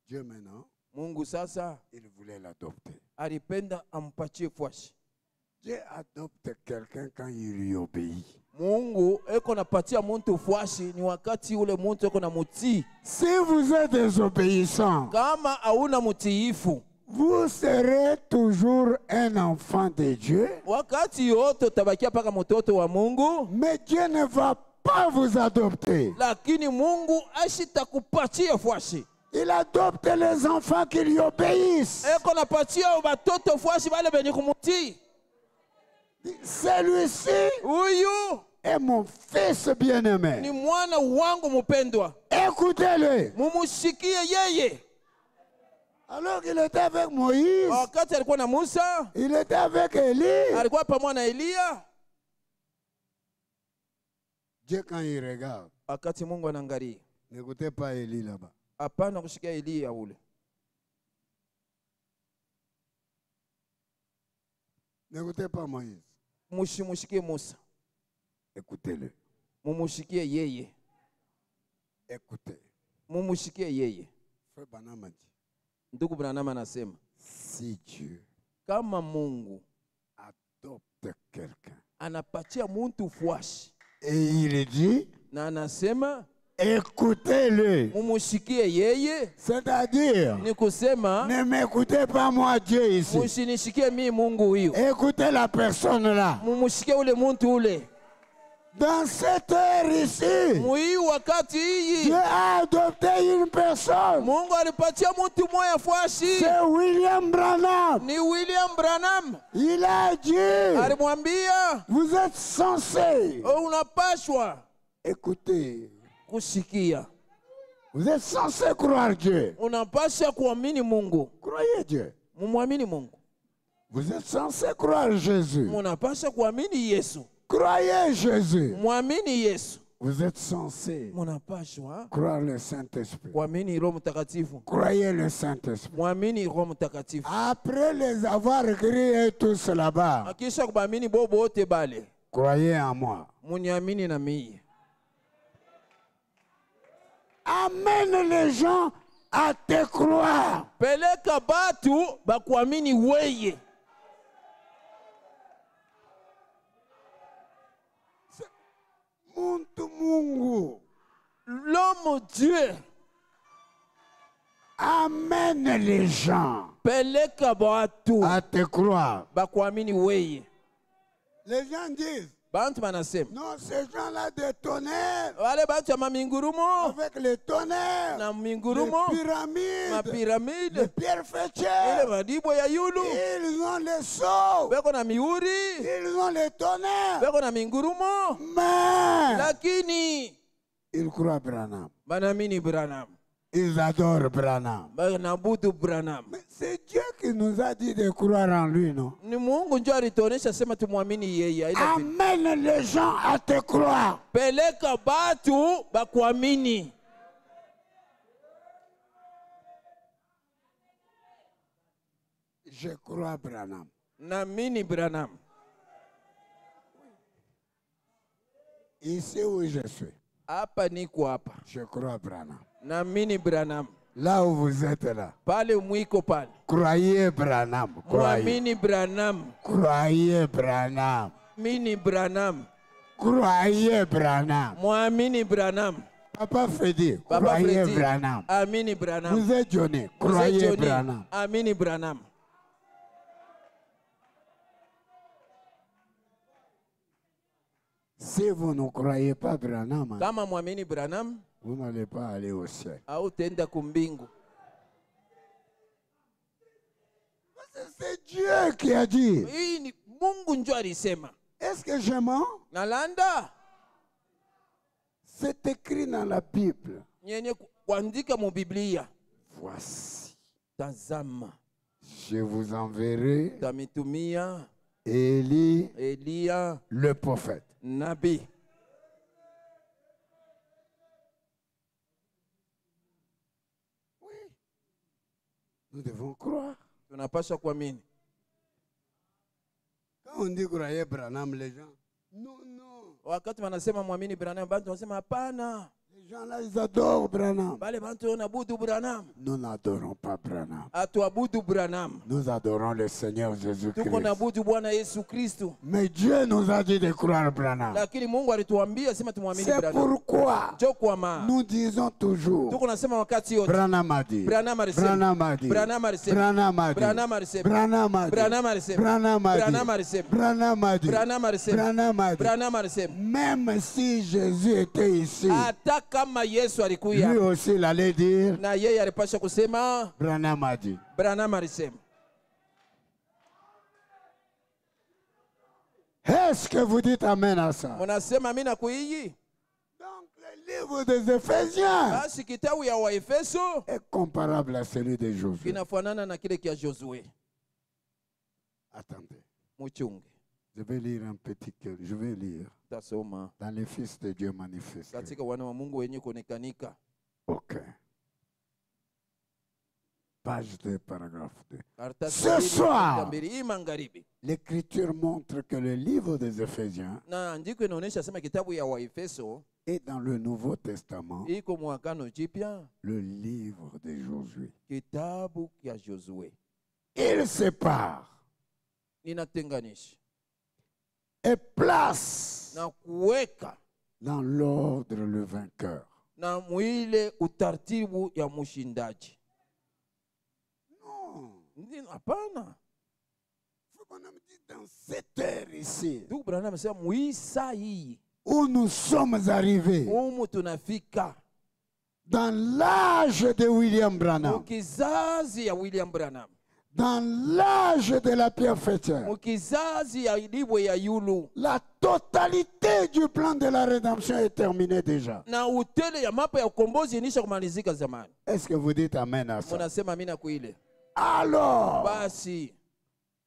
Dieu maintenant, Mungu sasa il voulait l'adopter. alipenda ampatie fuashi. Dieu adopte quelqu'un quand il lui obéit. Mungu eko napatia muntu fuashi ni wakati ule muntu eko na mutii. Si vous êtes désobéissant, Kama hauna mutiifu, vous serez toujours un enfant de Dieu. wakati yote utabakia paka mtoto wa Mungu. Mais Dieu ne va pas vous adopter. Lakini Mungu ashitakupatia fuashi. Il adopte les enfants qui lui obéissent. Eko napatia batoto fuashi bale benye kumutii. Celui-ci Huyu est mon fils ni bien-aimé. mwana wangu mpendwa. Écoutez-le. Mumushikie yeye. Alors qu'il était avec Moïse, Wakati alikuwa na Musa, il était avec Élie. alikuwa pamoja na Eliya. Dieu, quand il regarde, Wakati Mungu anaangalia, n'écoutez pas Élie là-bas. hapana kushikia Eliya ule. N'écoutez pas Moïse. Mushimushikie Musa. Écoutez-le. Mumushikie yeye. Écoutez. Mumushikie yeye. Frère Branham a dit, Ndugu Branham anasema, si Dieu kama Mungu adopte quelqu'un anapatia muntu fuashi et il dit, na anasema écoutez-le. mumushikie yeye, C'est-à-dire, ni kusema ne m'écoutez pas moi Dieu ici. mushinishikie mi Mungu huyo. Écoutez la personne là. Mumushikie ule muntu ule. Dans cette heure ici, Mui wakati hii Dieu a adopté une personne. Mungu alipatia mtu moya fuashi. C'est William Branham. Ni William Branham. Il a dit, Alimwambia, vous êtes censé unapashwa écouter. kusikia. Vous êtes censé croire Dieu. Unapasha kuamini Mungu. Croyez Dieu. Mumwamini Mungu. Vous êtes censé croire Jésus. Munapasha kuamini Yesu. Croyez Jésus. Mwamini Yesu. Vous êtes censé munapashwa croire le Saint-Esprit. kuamini Roho Mtakatifu. Croyez le Saint-Esprit. Mwamini Roho Mtakatifu. Après les avoir criés tous là-bas, Akisha kubaamini bobo wote bale, croyez en moi. muniamini na mimi. Amène les gens à te croire. Peleka batu bakuamini weye. Mungu. L'homme Dieu. Amène les gens Peleka batu à te croire. bakuamini weye. Les gens disent, Bantu banasema, non, ces gens-là des tonnerres, wale bantu ya mamingurumo avec les tonnerres, na les mingurumo, pyramides, les mapiramide, pierres ile fêtières, madibo ya yulu, ils ont les sceaux, beko na miuri, ils ont les tonnerres, beko na mingurumo, mais lakini ils croient à Branham. banamini Branham, Ils adorent Branham. banabudu Branham. Mais c'est Dieu qui nous a dit de croire en lui, non? Ni Mungu ndio alituonesha sema tumwamini yeye. Haina vile. Amène les gens à te croire. Peleka batu bakuamini. Je crois à Branham. Naamini Branham. Ici où je suis, Hapa niko hapa. je crois à Branham. Naamini Branham. Là où vous êtes là, Pale mwiko pale. croyez Branham. Croyez. Muamini Branham. Croyez Branham. Mini Branham. Croyez Branham. Muamini Branham. Papa Freddy, Papa croyez Freddy. Branham. Amini Branham. Vous êtes Johnny, Vous êtes croyez Johnny. Branham. Amini Branham. Si vous ne croyez pas Branham, Kama muamini Branham, vous n'allez pas aller au ciel. hautaenda kumbingu. C'est Dieu qui a dit. Hii ni Mungu ndio alisema. Est-ce que je mens? Nalanda C'est écrit dans la Bible. nyenye kuandika mu Biblia. Voici, Tazama, je vous enverrai tamitumia Élie, Elia le prophète. nabii. Nous devons croire. Tunapaswa kuamini. Quand on dit croyez Branham, les gens, non, non. Wakati wanasema muamini Branham, bantu wanasema hapana. Les gens là, ils adorent Branham. Bale bantu wanabudu Branham. Nous n'adorons pas Branham. Atuabudu Branham. Nous adorons le Seigneur Jésus-Christ. Tuko nabudu Bwana Yesu Kristo. Mais Dieu nous a dit de croire Branham. Lakini Mungu alituambia sema tumwamini C'est Branham. pourquoi Ndio kwa maana nous disons toujours tuko nasema wakati yote Branham a dit. Branham alisema. Branham a dit. Branham alisema. Branham a dit. Branham alisema. Branham a dit. Branham alisema. Branham a dit. Branham alisema. Branham a dit. Branham alisema. Branham a dit. Branham alisema. Même si Jésus était ici, Hata kama Yesu lui alikuya aussi il allait dire na yeye alipasha kusema Branham a dit. Branham alisema. Est-ce que vous dites amen à ça? Munasema mimi nakuii. Donc le livre des Éphésiens Basi kitabu ya Waefeso est comparable à celui de Josué. kinafanana na kile kia Josué. Attendez, Muchunge. je vais lire un petit cœur. Je vais lire Tasoma dans les Fils de Dieu manifestés. katika wana wa Mungu wenye kuonekanika. Ok. Page 2, paragraphe 2. Karatasi Ce mbili, soir. karatasi mbili. Hii magharibi. L'Écriture montre que le livre des Éphésiens Na andiko inaonyesha sema kitabu ya Waefeso est dans le Nouveau Testament iko mwakano jipya, le livre de Josué. kitabu ya Josué. Il sépare Inatenganisha et place na kuweka dans l'ordre le vainqueur. na mwile utaratibu ya mshindaji. Non. Hapana. Faut qu'on me dise dans cette heure ici Ndugu Branham amesema muisa hii où nous sommes arrivés umu tunafika dans l'âge de William Branham, mukizazi ya William Branham, dans l'âge de la pierre fêtière. mukizazi ya libwe ya yulu, La totalité du plan de la rédemption est terminée déjà. na utele ya mapa ya ukombozi inisha kumalizika zamani. Est-ce que vous dites amen à ça? Munasema mina kuile. Alors, Basi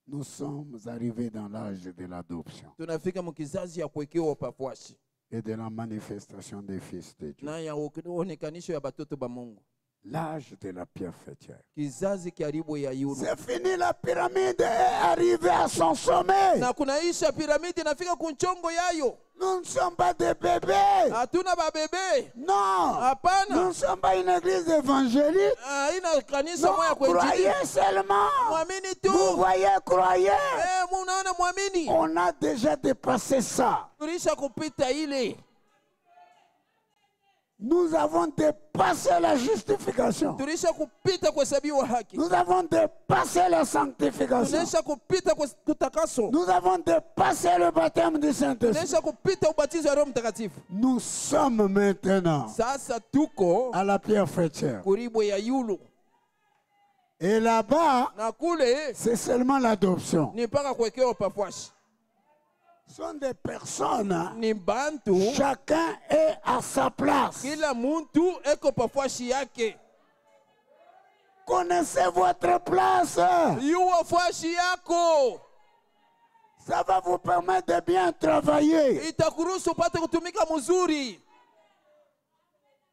nous sommes arrivés dans l'âge de l'adoption. tunafika mukizazi ya kuwekewa pafuashi. et de la manifestation des fils de Dieu. na ya onekanisho ya batoto ba Mungu. L'âge de la pierre fêtière. Kizazi karibu ya yulu. C'est fini, la pyramide est arrivée à son sommet. Na kunaisha piramidi inafika kunchongo yayo. Nous ne sommes pas des bébés. Hatuna ba bebe. Non. Hapana. Nous ne sommes pas une église évangélique. Haina kanisa moya Non, kwa injili. croyez seulement. Mwamini tu. Vous voyez, croyez. Munaona mwamini. On a déjà dépassé ça. Tulisha kupita ile. Nous avons dépassé la justification. Tulisha kupita kuhesabiwa haki. Nous avons dépassé la sanctification. Tulisha kupita kutakaso. Nous avons dépassé le baptême du Saint-Esprit. Tulisha kupita ubatizo wa Roho Mtakatifu. Nous sommes maintenant Sasa tuko à la pierre fêtière. kuribo ya yulu. Et là-bas, Na kule c'est seulement l'adoption. ni mpaka kuwekewa pafuashi. Ce sont des personnes. Ni bantu. Chacun est à sa place. Kila muntu eko pafuashi yake. Connaissez votre place. Yuwa fuashi yako. Ça va vous permettre de bien travailler. Itakuruhusu upate kutumika mzuri.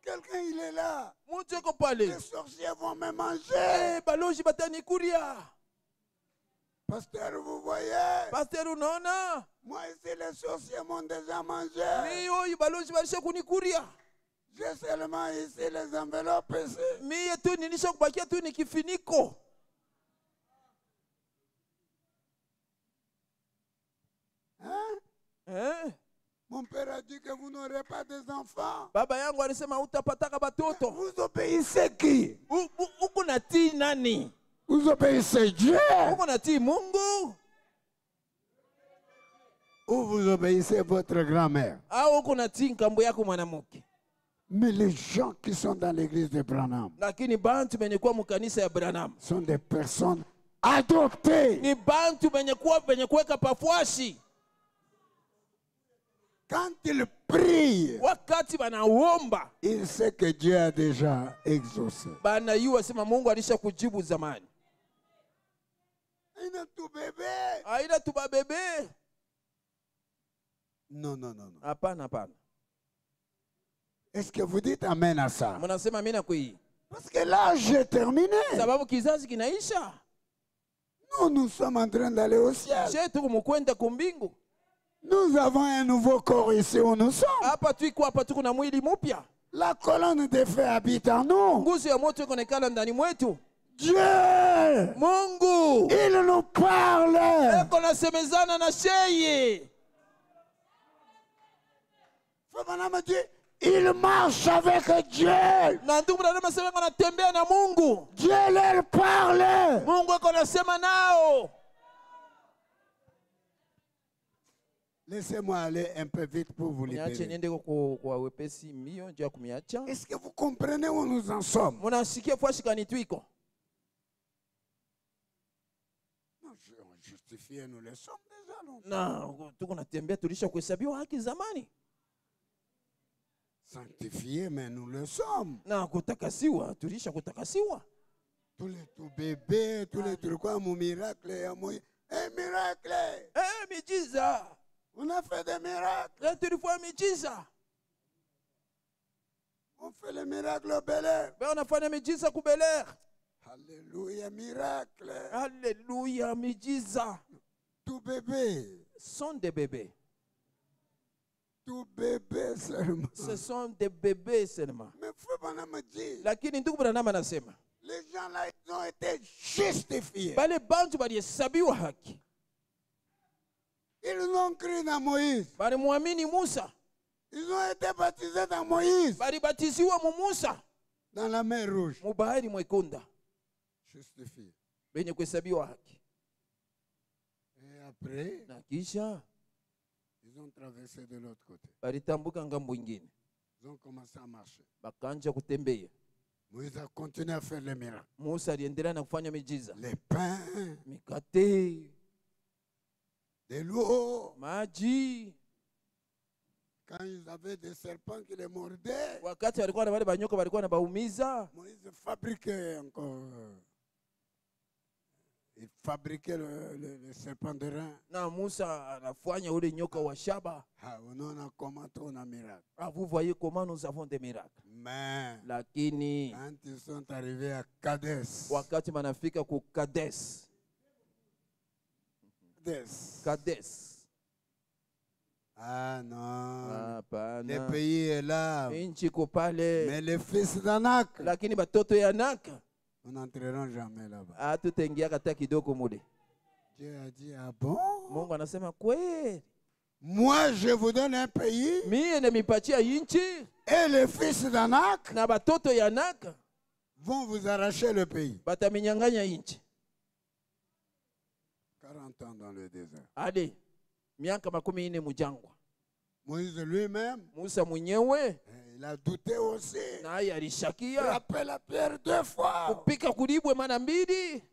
Quelqu'un, il est là. Muntu eko pale. Les sorciers vont me manger. Baloji batani kuria. Pasteur, vous voyez? Pasteur unaona? Moi ici, les sorciers m'ont déjà mangé. Mi oyu baloji balisha kunikuria. J'ai seulement ici les enveloppes ici. Mie tu nilisha kubakia tu ni kifiniko. Hein? Mon père a dit que vous n'aurez pas des enfants. Baba yangu alisema utapataka batoto. Vous obéissez qui? Uko natii nani? Vous obéissez Dieu. Uko natii Mungu? Ou vous obéissez votre grand-mère. Au uko natii nkambo yako mwanamke? Mais les gens qui sont dans l'église de Branham Lakini bantu benye kuwa mukanisa ya Branham sont des personnes adoptées. ni bantu benye kuweka pafuashi. Quand ils prient, Wakati banaomba ils savent que Dieu a déjà exaucé. banayua sema Mungu alisha kujibu zamani. Aina tu bébé. Aina tu babebe. Non, non, non, non. Hapana, hapana. Est-ce que vous dites amen à ça? Mnasema amina kwa hii? Parce que l'âge est terminé. Sababu kizazi kinaisha. Nous sommes en train d'aller au ciel. Je tuko mkwenda kumbingu. Nous avons un nouveau corps ici où nous sommes. Hapa tuko na mwili mpya. La colonne de feu habite en nous. Nguzo ya moto ikoonekana ndani mwetu. Dieu, Mungu, il nous parle. eko nasemezana na sheye. Frère me dit, il marche avec Dieu. Na ndugu Branham anasema anatembea na Mungu. Dieu leur parle. Mungu eko nasema nao. Laissez-moi aller un peu vite pour vous libérer. Est-ce que vous comprenez où nous en sommes? Non, justifiés, nous le sommes déjà. Sanctifiés, mais nous le sommes. Tous les tout bébés, tous les trucs, mon miracle, un miracle. On a fait des miracles. On fait le miracle au Bel Air. Alléluia, miracle. Alléluia, miujiza. Tout bébé. Sont des bébés. Tout bébé seulement. Ce sont des bébés seulement. Mais frère Branham dit, Lakini ndugu Branham anasema, les gens là, ils ont été justifiés. bale bantu balihesabiwa haki. Ils ont cru dans Moïse. Balimwamini Musa. Ils ont été baptisés dans Moïse. Balibatiziwa mu Musa. Dans la mer Rouge. Mu bahari mwekundu. Justifiés. Benye kuhesabiwa haki. Et après, na kisha ils ont traversé de l'autre côté. Balitambuka ngambo ingine. Ils ont commencé à marcher. Bakanja kutembea. Moïse a continué à faire les miracles. Musa aliendelea na kufanya miujiza. Les pains. Mikate. De l'eau. Maji. Quand ils avaient des serpents qui les mordaient, wakati walikuwa na wale banyoka walikuwa na baumiza, Moïse fabriquait encore. Il fabriquait le serpent de rein. Na Musa anafanya ule nyoka wa shaba. On a comment on a miracle. Vous voyez comment nous avons des miracles. Mais Lakini quand ils sont arrivés à Kades, wakati manafika ku Kades. Ah non. Le pays est là. Mais les fils d'Anak, lakini batoto ya Anak, nous n'entrerons jamais là-bas. Hatutengia hata kidogo mule. Dieu a dit, ah bon? Mungu anasema kweli. Moi, je vous donne un pays. Mie nemipatia inchi. Et les fils d'Anak na batoto ya Anak vont vous arracher le pays. Bataminyanganya inchi. 40 ans dans le désert. Allez, miaka 40 mujangwa. Moïse lui-même, Musa mwenyewe, il a douté aussi. naye alishakia. Frappé la pierre 2 fois. Kupika kulibwe mara mbili.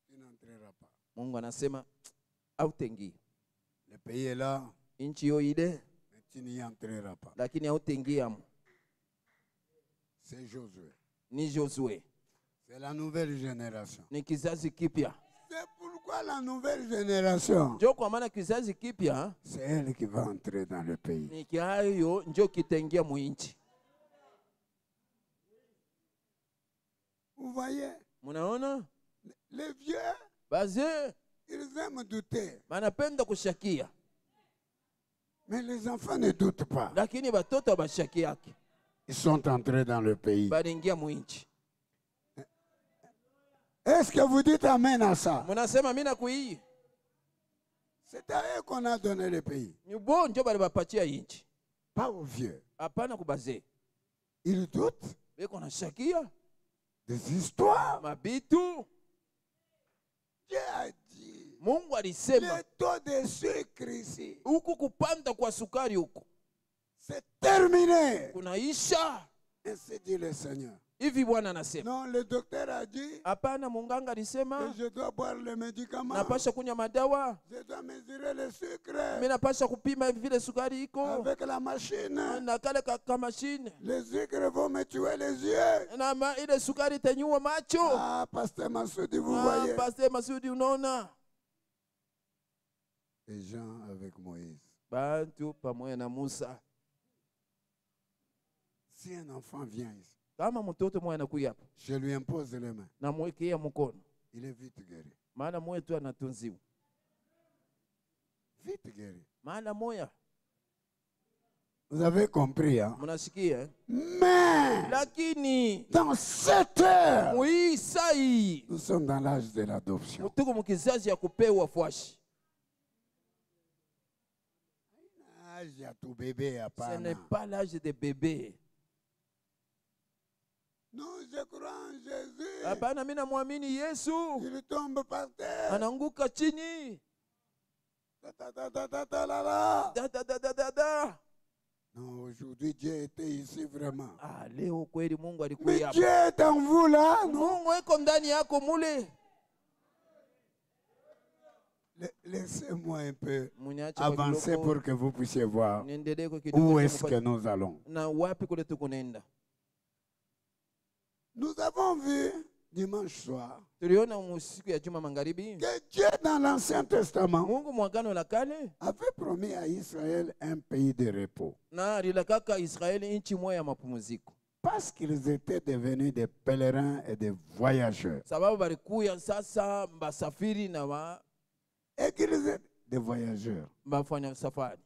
Tu n'entreras pas. Mungu anasema hautengi. Le pays est là. Inchi yo ile, mais tu n'y entreras pas. lakini hautengia. C'est Josué. Ni Josué. C'est la nouvelle génération. Ni kizazi kipya. C'est pourquoi la nouvelle génération, Njo kwa maana kizazi kipya, c'est elle qui va entrer dans le pays. ni kiayo njo kitengia muinchi. Vous voyez, Munaona? les vieux, Bazee ils aiment douter. manapenda kushakia. Mais les enfants ne doutent pas. Lakini batoto bashakiake. Ils sont entrés dans le pays. Balingia muinchi. Est-ce que vous dites amen à ça? Munasema mina kuii. C'est à eux qu'on a donné le pays. Nyubo njo bali bapatia inchi. Pas aux vieux. Hapana kubazee. Ils doutent Beko na shakia. des histoires. Mabitu. Dieu a dit, Mungu alisema le taux de sucre ici, huku kupanda kwa sukari huku c'est terminé. kunaisha. Ainsi dit le Seigneur. Hivi Bwana anasema. Non, le docteur a dit, Hapana, munganga que alisema je dois boire le médicament. napasha kunywa madawa. Je dois mesurer le sucre Mimi napasha kupima vile sukari iko avec la machine. na kale ka machine. Les sucres vont me tuer les yeux. Na ile sukari itanyua macho. Ah, Pasteur Massoudi, vous voyez. Pasteur Masudi unaona. Et Jean avec Moïse. Bantu pamoja na Musa. Si un enfant vient ici, Kama mtoto mmoja anakuja hapa, je lui impose les mains. na mwekea mkono. Il est vite guéri. Maana moyo tu anatunziwa. Vite guéri. Maana moya. Vous avez compris, hein? Mnasikia? Mais Lakini dans cette heure, mwi sai nous sommes dans l'âge de l'adoption. mtuko mkizazi ya kupewa fuashi. Âge à tout bébé, à Ce n'est pas l'âge de bébé. Non, je crois en Jésus. Hapana, mimi namwamini Yesu. Il tombe par terre. Ananguka chini. Da. Da. Non, aujourd'hui, Dieu était ici vraiment. Leo kweli Mungu Mais alikuja Dieu hapa. est en vous là, non? Mungu eko ndani yako mule. Laissez-moi un peu Muniache kwa avancer kidogo, pour que vous puissiez voir niendelee kwa kidogo où ili est-ce que nous allons. na wapi kule tukunaenda. Nous avons vu dimanche soir Tuliona usiku ya juma magharibi que Dieu dans l'Ancien Testament Mungu mwagano la kale avait promis à Israël un pays de repos. na alilakaka Israeli nchi moja ya mapumziko. Parce qu'ils étaient devenus des pèlerins et des voyageurs. Sababu balikuya sasa basafiri na Et qu'ils étaient des voyageurs. bafanya safari.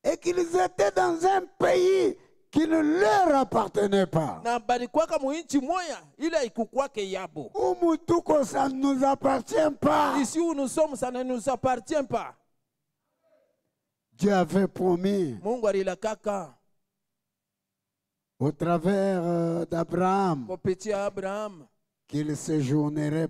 Et qu'ils étaient dans un pays qui ne leur appartenait pas. Na balikwaka mu nchi moja ila ikukwake yabo. Umutuko, ça ne nous appartient pas. Ici où nous sommes, ça ne nous appartient pas. Dieu avait promis Mungu alilakaka au travers d'Abraham kupitia Abraham qu'il séjournerait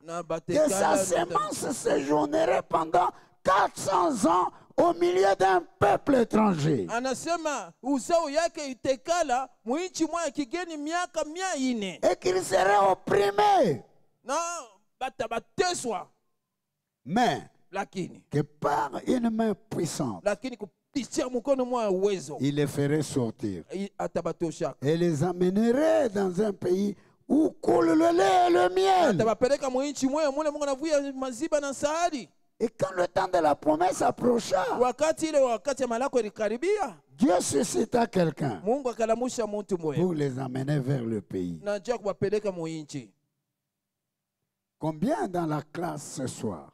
na que sa sémence séjournerait pendant 400 ans au milieu d'un peuple étranger. Anasema uzao yake itekala mu nchi moja kigeni miaka 400. Et qu'il serait opprimé. Na batabateswa Mais lakini que par une main puissante, il les ferait sortir et les amènerait dans un pays où coule le lait et le miel. Et quand le temps de la promesse approcha, Dieu suscita quelqu'un pour les amener vers le pays. Combien dans la classe ce soir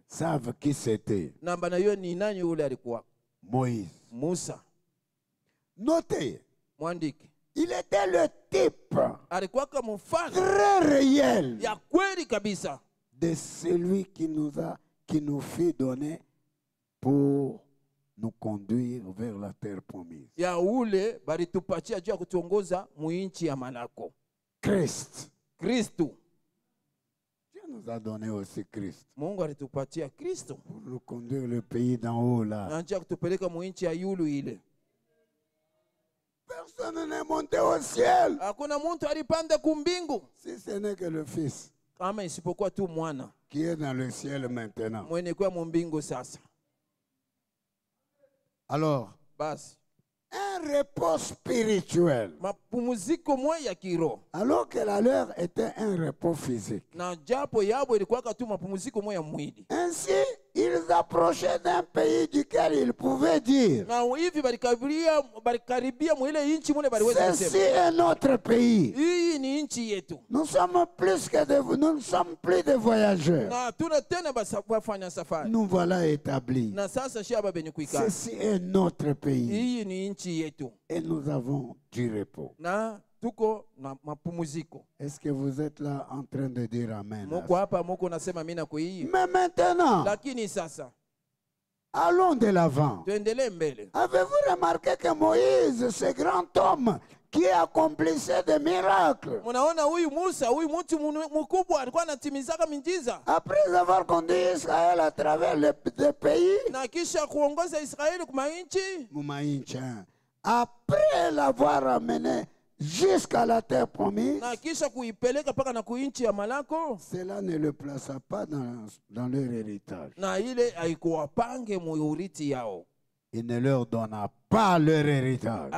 savent qui c'était? Moïse. Notez, il était le type très réel de celui qui nous fut donné pour nous conduire vers la terre promise. Christ. Dieu nous a donné aussi Christ. Pour nous conduire le pays d'en haut là. Personne n'est monté au ciel. Si ce n'est que le Fils qui est dans le ciel maintenant. Alors, un repos spirituel. Alors que la leur était un repos physique. Ainsi, ils approchaient d'un pays duquel ils pouvaient dire: ceci est notre pays. Nous sommes plus des voyageurs. Nous voilà établis. Ceci est notre pays. Et nous avons du repos. Est-ce que vous êtes là en train de dire amen? Mais maintenant, allons de l'avant. Avez-vous remarqué que Moïse, ce grand homme qui accomplissait des miracles, après avoir conduit Israël à travers les pays, après l'avoir amené jusqu'à la terre promise, cela ne le plaça pas dans leur héritage. Il ne leur donna pas leur héritage.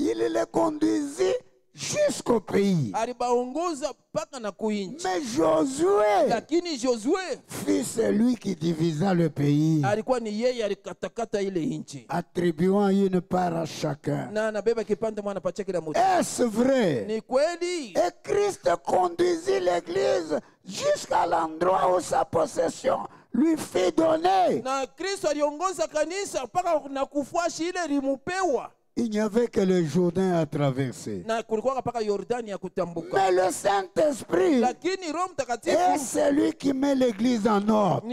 Il les conduisit jusqu'au pays. Mais Josué fut celui qui divisa le pays, attribuant une part à chacun. Est-ce vrai? Et Christ conduisit l'Église jusqu'à l'endroit où sa possession lui fut donnée. Il n'y avait que le Jourdain à traverser. Mais le Saint-Esprit est celui qui met l'Église en ordre.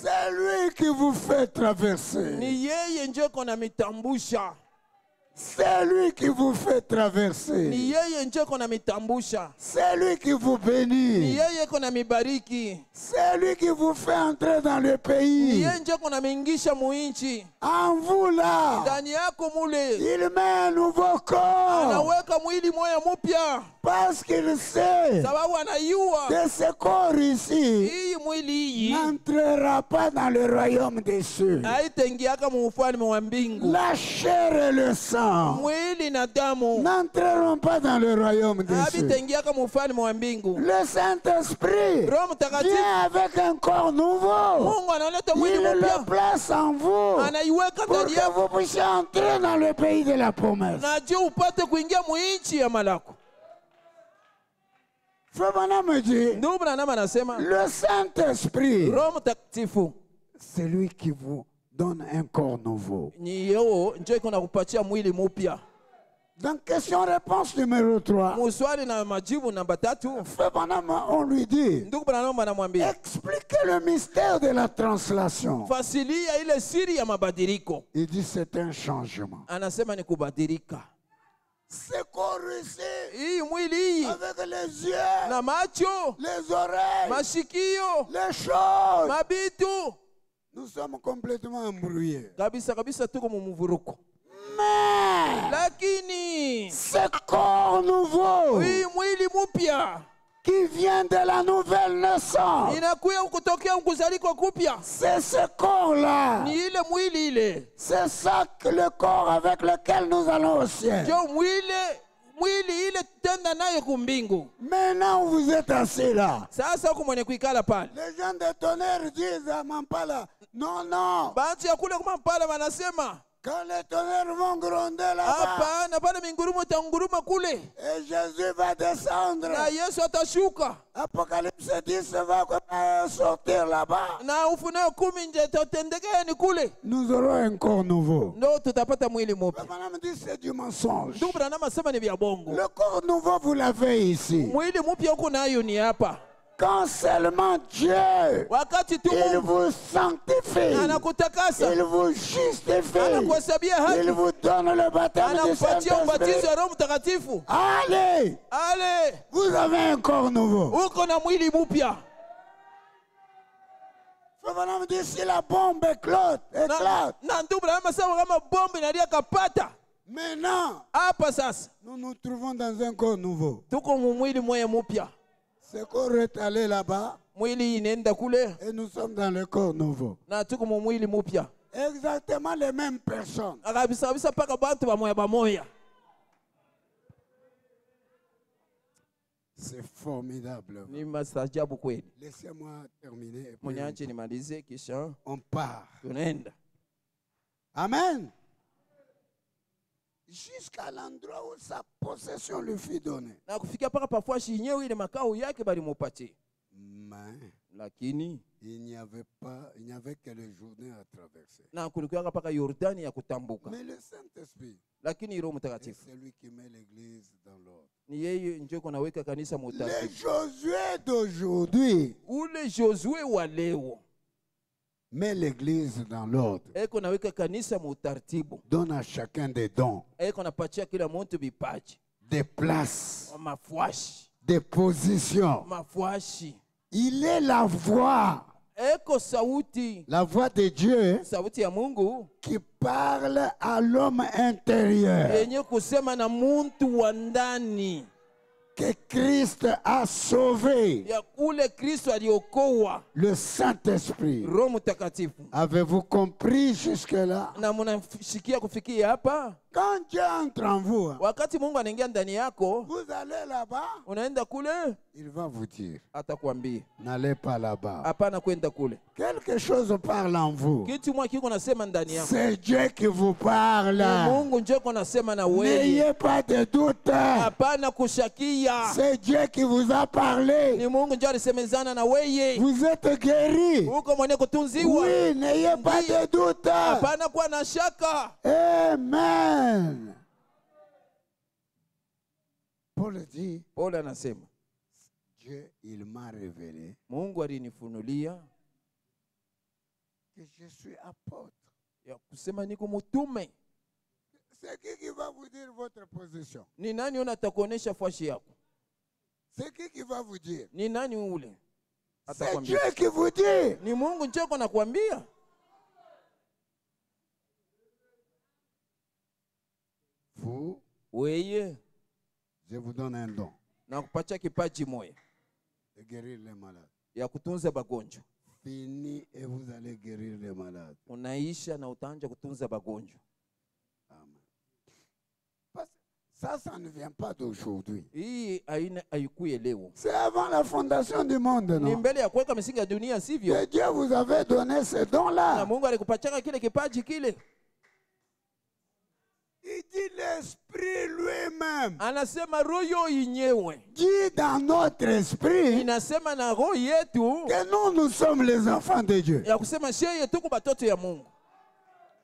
C'est lui qui vous fait traverser. C'est lui qui vous fait traverser. C'est lui qui vous bénit. C'est lui qui vous fait entrer dans le pays. En vous là, il met un nouveau corps. Parce qu'il sait que ce corps ici n'entrera pas dans le royaume des cieux. La chair et le sang n'entreront pas dans le royaume des cieux. Le Saint-Esprit vient avec un corps nouveau. Il le place en vous pour que vous puissiez entrer dans le pays de la promesse. Frère Branham me dit, le Saint-Esprit, c'est lui qui vous donne un corps nouveau. Dans question-réponse numéro 3, Frère Branham, on lui dit, expliquez le mystère de la translation. Il dit c'est un changement. Ce corps ici, avec les yeux, les oreilles, les choses, nous sommes complètement embrouillés. Mais ce corps nouveau qui vient de la nouvelle naissance. inakuya kutokea kuzaliko kupya. C'est ce corps-là. Ni ile mwili ile. C'est ça que le corps avec lequel nous allons au ciel. Jo mwili ile tenda nayo kumbingu. Maintenant, vous êtes assis là. Sasa huko mwenye kuikala pale. Les gens de tonnerre disent à Mampala, non, non. Bantu ya kule kwa Mampala wanasema, Quand les tonnerres vont gronder là-bas, hapana, pale mingurumo tanguruma kule. et Jésus va descendre. Na Yesu atashuka. Apocalypse 10 va sortir là-bas. Na Ufunuo 10 nje tatendekea ni kule. Nous aurons un corps nouveau. Ndo tutapata mwili mpya. Madame dit c'est du mensonge. Ndugu Branham asema ni vya bongo. Le corps nouveau, vous l'avez ici. Mwili mpya huko nayo ni hapa. Quand seulement Dieu, Wakati tu il vous sanctifie, anakutakasa, il vous justifie, anakuhesabia il haki, vous donne le baptême du anakupatia ubatizo Saint-Esprit. wa Roho Mtakatifu. Allez, Ale, vous avez un corps nouveau. uko na mwili mpya. Madame dit si la bombe éclate, Na ndugu Branham asema kama bombe inalia kapata. maintenant, Hapa sasa nous nous trouvons dans un corps nouveau. tuko mwili moya mpya. Ce corps est allé là-bas Mwili inaenda kule et nous sommes dans le corps nouveau. na tuko mwili mpya. Exactement les mêmes personnes. Akabisa kabisa paka bantu bamoya. C'est formidable. Ni mastajabu kweli. Laissez-moi terminer. Et puis Mwenyache nimalize kisha on part. tunaenda. Amen. Jusqu'à l'endroit où sa possession lui fut donnée. Na kufikia paka pafuashi yenyewe ile makao yake bali mupatie. Mais Lakini il n'y avait que les journées à traverser. na kulikuwa paka Yordani ya kutambuka. Mais le Saint-Esprit, Lakini Roho c'est Mtakatifu celui qui met l'église dans l'ordre. ni yeye ndio kunaweka kanisa Les mutaratibu. Josué d'aujourd'hui Ule Josue wa leo met l'église dans l'ordre. eko naweka kanisa mutaratibu. Donne à chacun des dons, Eko napatia kila mtu vipaji, des places, mafuashi, des positions. mafuashi. Il est la voix Eko sauti, de Dieu sauti ya Mungu qui parle à l'homme intérieur yenye kusema na muntu wa ndani que Christ a sauvé, ya ule Kristo aliokoa, le Saint-Esprit. Roho Mtakatifu. Avez-vous compris jusque-là? Na mnashikia kufikia hapa, Quand Dieu entre en vous, wakati Mungu anaingia ndani yako, vous allez là-bas, unaenda kule, il va vous dire, atakwambia n'allez pas là-bas. hapana kwenda kule. Quelque chose parle en vous. Kitu mwa kiko nasema ndani yako, C'est Dieu qui vous parle. ni Mungu ndio iko nasema na wewe, N'ayez pas de doute. hapana kushakia. C'est Dieu qui vous a parlé. Ni Mungu ndio alisemezana na wewe, Vous êtes guéri. uko mwenye kutunziwa. Oui, n'ayez pas de doute. Hapana kuwa na shaka. Amen. Paul dit, Paulo anasema Dieu, il m'a révélé Mungu alinifunulia que je suis apôtre. ya kusema niko mtume. C'est qui va vous dire votre position? Ni nani unatakuonesha fashi yako? C'est qui va vous dire? Ni nani ule C'est atakwambia? Dieu qui vous dit. Ni Mungu ndio anakuambia. Vous, Weye je vous donne un don na kupatia kipaji moya de guérir les malades. ya kutunza bagonjwa. Fini et vous allez guérir les malades. Unaisha na utaanja kutunza bagonjwa. Amen. Parce que ça ne vient pas d'aujourd'hui. Hii haina haikuye leo. C'est avant la fondation du monde, Ni non? mbele ya kuweka misingi ya dunia, sivyo? Que Dieu vous avait donné ce Na don-là. Mungu alikupatia kile kipaji kile. Il dit l'esprit lui-même. Anasema roho yenyewe Dit dans notre esprit inasema na roho yetu que nous sommes les enfants de Dieu. ya kusema sheye tuko batoto ya Mungu.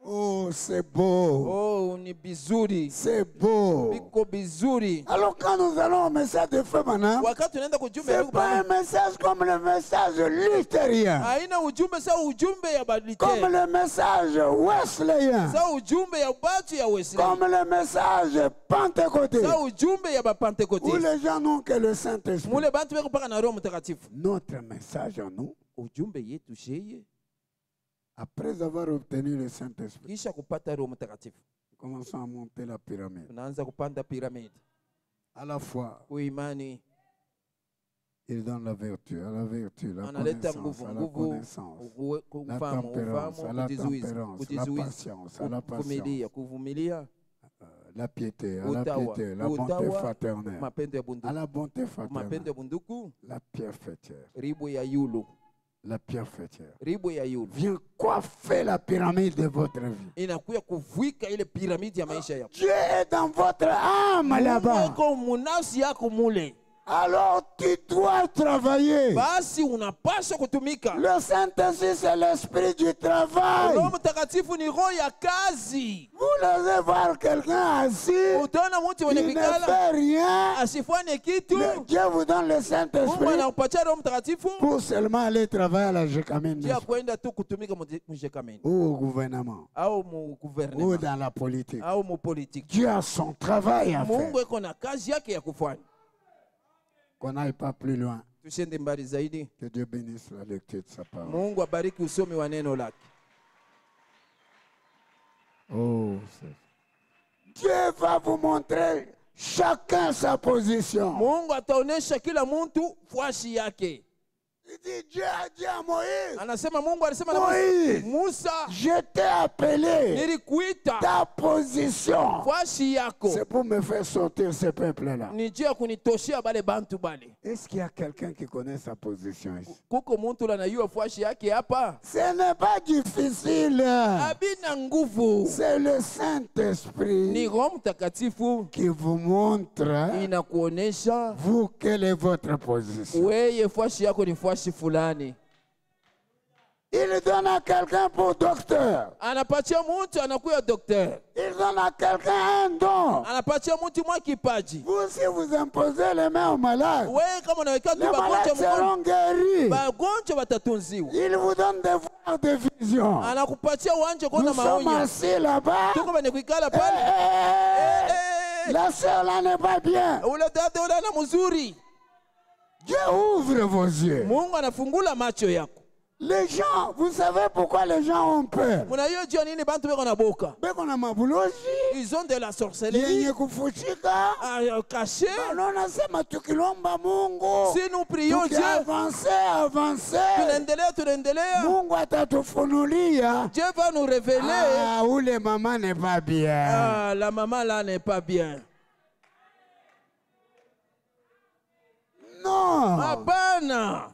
Oh, c'est beau. Oh, ni bizuri. C'est beau. Biko bizuri. Alors quand nous allons au message de Frère Branham, Wakati tunaenda kujumbe ya c'est ndugu pas un Branham, message comme le message luthérien, haina ujumbe sawa ujumbe ya comme Badlite, le message wesleyen, sawa ujumbe ya batu ya Wesley, comme le message pentecôté, sawa ujumbe ya où Bapentekote. les gens n'ont que le Saint-Esprit. Mule bantu beko paka na Roho Mtakatifu. Notre message à nous, Ujumbe yetu sheye après avoir obtenu le Saint-Esprit, kisha kupata Roho Mtakatifu, commençons à monter la pyramide. tunaanza kupanda piramidi À la fois, kuimani Il donne la vertu, à la vertu, la analeta connaissance, nguvu à la nguvu, connaissance, la ufahamu tempérance, ufahamu, à la kujizuiza tempérance, la patience, à la kuvumilia patience, kuvumilia, la piété, à la utawa piété, la bonté utawa, fraternelle, mapendo ya à bunduku, la bonté mapendo fraternelle, ya bunduku, la pierre fêtière, ribu ya yulu, la pierre fêtière. ribu ya yulu Viens coiffer la pyramide de votre vie. inakuya kuvika ile piramidi ya maisha yako. Dieu est dans votre âme là-bas. Mungu munafsi yako mule, Alors tu dois travailler. basi unapaswa kutumika. Le Saint-Esprit, c'est l'esprit du travail. Roho Mtakatifu ni roho ya kazi. Vous allez voir quelqu'un assis, Utaona mtu mwenye il ne kikala fait rien. asifanye kitu, Dieu vous donne le Mungu Saint-Esprit anakupatia Roho Mtakatifu pour seulement aller travailler à la Jekamine ya kwenda tu kutumika mjekameni ou au gouvernement au mu ou gouvernement dans la politique. au mu politique. Dieu a son travail à faire. Mungu iko na kazi yake ya kufanya. Qu'on n'aille pas plus loin. Tusiende mbali zaidi. Que Dieu bénisse la lecture de sa parole. Mungu abariki usomi wa neno lake. Oh, Dieu va vous montrer chacun sa position. Mungu ataonesha kila mtu fwashi yake. Il dit, Dieu a dit à Moïse, Anasema Mungu alisema na Moïse, Musa, je t'ai appelé nilikuita ta position. fwashi yako C'est pour me faire sortir ce peuple-là. ni juu ya kunitoshea bale bantu bale. Est-ce qu'il y a quelqu'un qui connaît sa position ici? Kuko muntu la najua fwashi yake hapa. Ce n'est pas difficile. Abina nguvu. C'est le Ni Saint-Esprit Roho Mtakatifu qui vous montre, inakuonesha vous, quelle est votre position. weye fwashi yako ni fwashi fulani. Il donne à quelqu'un pour docteur. Anapatia mtu anakuya docteur. Il donne à quelqu'un un don. Anapatia mtu mwa kipaji. Vous, si vous imposez les mains aux malades, Wewe kama unaweka tu les malades bagonjwa mkono, seront guéris. bagonjwa watatunziwa. Il vous donne des voies de vision. Anakupatia uwanja kuona Nous sommes maonyo. assis là-bas. Tuko bane kuikala pale. La sœur là n'est pas bien. Ule dada ule ana mzuri. Dieu ouvre vos yeux. Mungu anafungula macho yako. Les gens, vous savez pourquoi les gens ont peur? Mnajua jua nini bantu beko na boka? Beko na mabulozi. Ils ont de la sorcellerie. Yenye kufuchika. Caché. Nasema tukilomba Mungu. Si nous prions Dieu, tunaendelea. Mungu atatufunulia. Dieu va nous révéler. Ule mama n'est pas bien. La maman là n'est pas bien. Non. Hapana.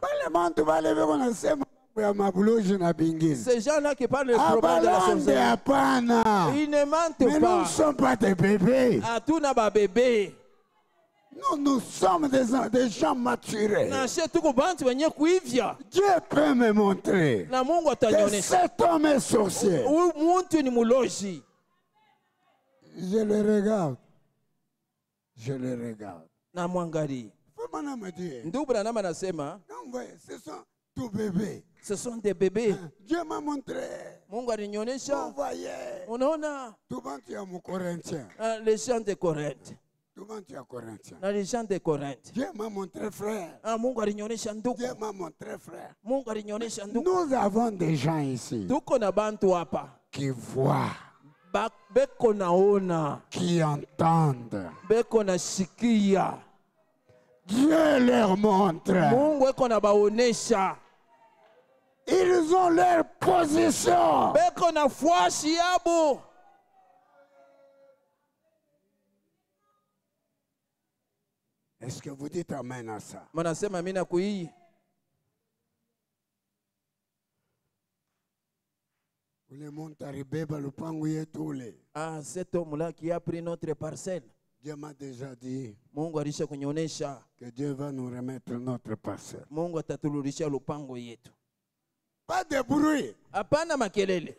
Ces gens-là qui parlent du problème de la sorcellerie, ils ne mentent pas. Mais nous ne sommes pas des bébés. Bébé. Nous sommes des gens maturés. Dieu peut me montrer que cet homme est sorcier. Je le regarde. Je le regarde. Ce sont tous bébés. Ce sont des bébés. Dieu m'a montré. Mungu alinionyesha. Vous voyez. Unaona? Les gens de Corinthe. Les gens de Corinthe. Dieu m'a montré frère. Mungu alinionyesha ndugu. Dieu m'a montré frère. Mungu alinionyesha ndugu. Nous avons des gens ici tuko na bantu hapa qui voient, beko naona, qui entendent. beko na sikia. Dieu leur montre. Mungu eko na baonesha. Ils ont leur position. Beko na fwashi yabo. Est-ce que vous dites amen à ça? Manasema amina kuii. Cet homme-là qui a pris notre parcelle. Dieu m'a déjà dit Mungu alisha kunionesha que Dieu va nous remettre notre parcelle. Mungu atatululisha lupango yetu. Pas de bruit. Hapana makelele.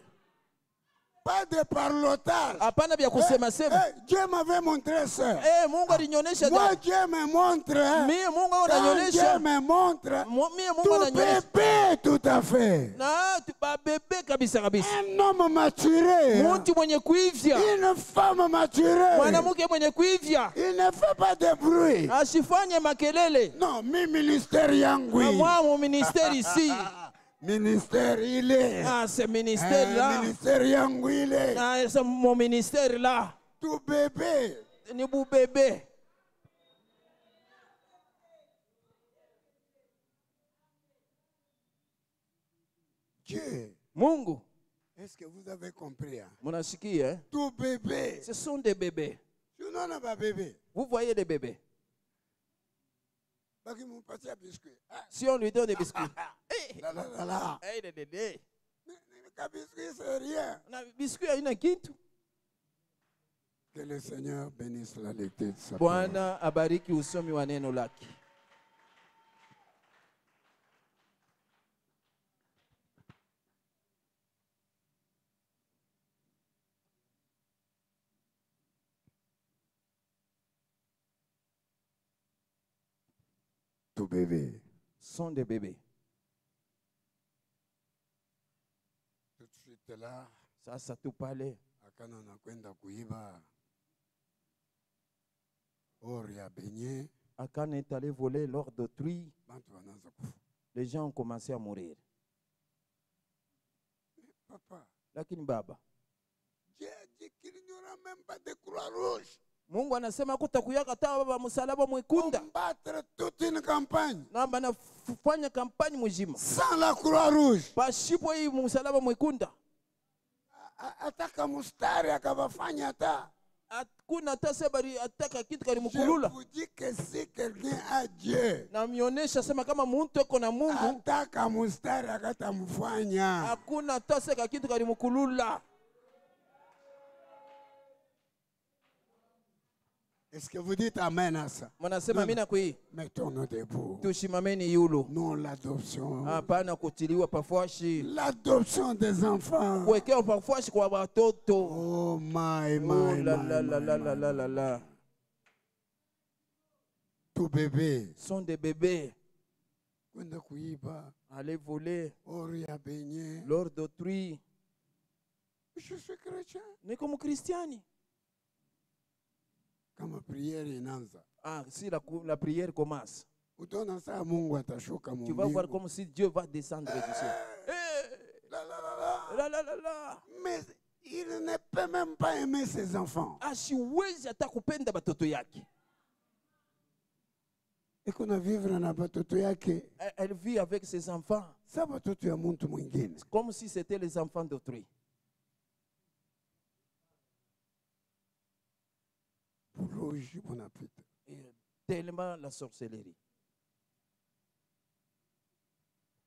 Pas de parlotage. Hapana vya kusema sema. Dieu m'avait montré ça. Mungu alinionyesha. Moi Dieu me montre. Mimi Mungu ananionyesha. Dieu me montre. Mimi Mungu ananionyesha. Bébé tout à fait. Na ba bébé kabisa kabisa. Un homme maturé. Mtu mwenye kuivya. Une femme maturée. Mwanamke mwenye kuivya. Il ne fait pas de bruit. Asifanye makelele. Non, mi ministère yangu. Moi mon ministère ici. Ministère il est. Ce ministère là. Ministère yangu il est. C'est mon ministère là. Tout bébé. Ni bu bébé. Dieu. Mungu, Est-ce que vous avez compris? Hein? munasikia, hein? Tout bébé. Ce sont des bébés. Je n'en ai pas bébé. Vous voyez des bébés. Baki mon pati a biscuit. Ah, Si on lui donne des biscuits. Hey, là, là, là, là. hey, Mais biscuit, c'est rien. On a biscuit à une kitu. Que le Seigneur bénisse la lecture de sa parole. Bwana abariki usomi wa neno lake. Tout bébé. Sont des bébés. Tout de suite là, Sasa tu pale akana nakwenda kuiba ori ya benye, Akane est allé voler l'or d'autrui. bantu wanaanza kufa. Les gens ont commencé à mourir. Papa, Lakini baba, Dieu dit qu'il n'y aura même pas de croix rouge. Mungu anasema kutakuyaka tawa baba msalaba mwekunda. Combattre toute une campagne Na banafanya kampani mzima. sans la croix rouge. Pashipo hii msalaba mwekunda. Ataka mustari akabafanya hata. Hakuna hata sebari ataka kitu kali Je mkulula. vous dis que si quelqu'un a Dieu, Na mionyesha sema kama mtu eko na Mungu, ataka mustari akatamfanya. hakuna hata seka kitu kali mkulula. Est-ce que vous dites amen à ça? Mnasema mimi na kui. Mettons-nous debout. Tushimameni yulu. Non, l'adoption. Hapana kutiliwa pafuashi. L'adoption des enfants. Kuwekewa pafuashi kwa watoto. Oh my, Oh my, la my, la la my, la my, la la my. la la. Tout bébé. Sont des bébés. Kwenda kuiba. Allez voler Ori ya benye. l'or d'autrui. Je suis chrétien. Niko mkristiani. Kama prière inaanza. Ah, si la prière commence, Utaona saa Mungu atashuka tu vas voir mbingu. comme si Dieu va descendre du ciel. Eh, La, la, la, la. la la la la. Mais il ne peut même pas aimer ses enfants. Asiwezi hata kupenda batoto yake. Et qu'on a vivre na batoto yake. Elle vit avec ses enfants Sa batoto ya muntu mwingine. comme si c'était les enfants d'autrui. Buloji bunapita. Et tellement la sorcellerie.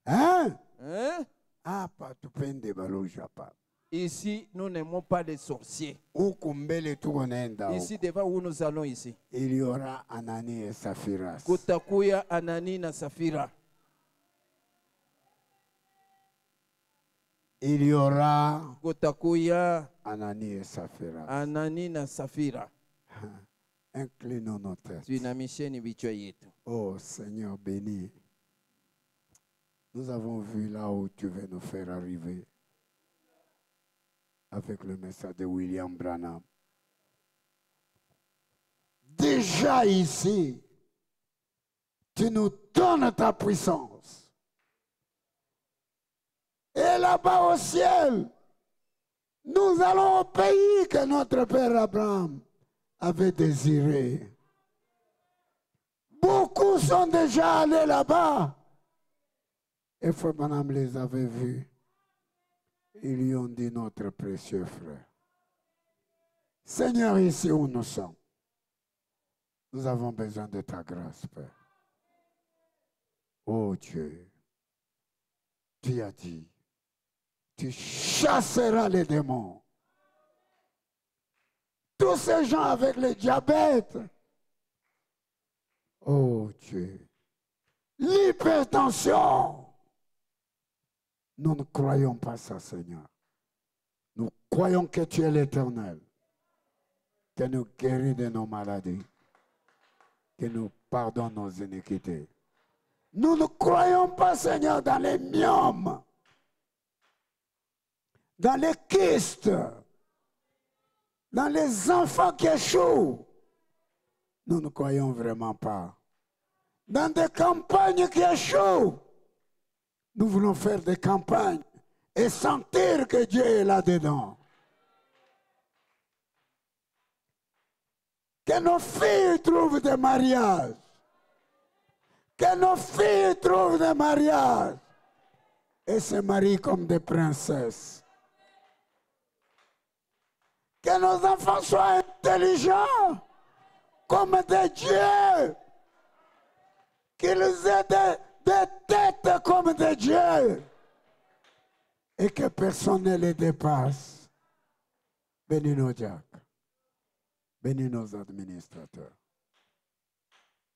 Hein? Hein? Hapa tupende baloji hapa. Ici, nous n'aimons pas les sorciers. Huku mbele tuko naenda huko. Ici, devant où nous allons ici. Il y aura Anani et Saphiras. Kutakuya Anani na Safira. Il y aura Kutakuya Anani et Saphiras. Anani na Safira. Inclinons nos têtes. Tuinamisheni vichwa yetu. Oh Seigneur béni. Nous avons vu là où tu veux nous faire arriver avec le message de William Branham. Déjà ici, tu nous donnes ta puissance. Et là-bas au ciel, nous allons au pays que notre père Abraham avait désiré. Beaucoup sont déjà allés là-bas. Et Frère Branham les avait vus. Ils lui ont dit, notre précieux frère, Seigneur, ici où nous sommes, nous avons besoin de ta grâce, Père. Oh Dieu, tu as dit, tu chasseras les démons. Tous ces gens avec le diabète, oh Dieu, l'hypertension. Nous ne croyons pas ça, Seigneur. Nous croyons que tu es l'Éternel, que nous guéris de nos maladies, que nous pardonnes nos iniquités. Nous ne croyons pas, Seigneur, dans les myomes, dans les kystes, dans les enfants qui échouent. Nous ne croyons vraiment pas. Dans des campagnes qui échouent. Nous voulons faire des campagnes et sentir que Dieu est là-dedans. Que nos filles trouvent des mariages. Que nos filles trouvent des mariages. et se marient comme des princesses. Que nos enfants soient intelligents comme des dieux. Qu'ils aient des têtes comme des dieux. Et que personne ne les dépasse. Bénis nos diacres. Bénis nos administrateurs.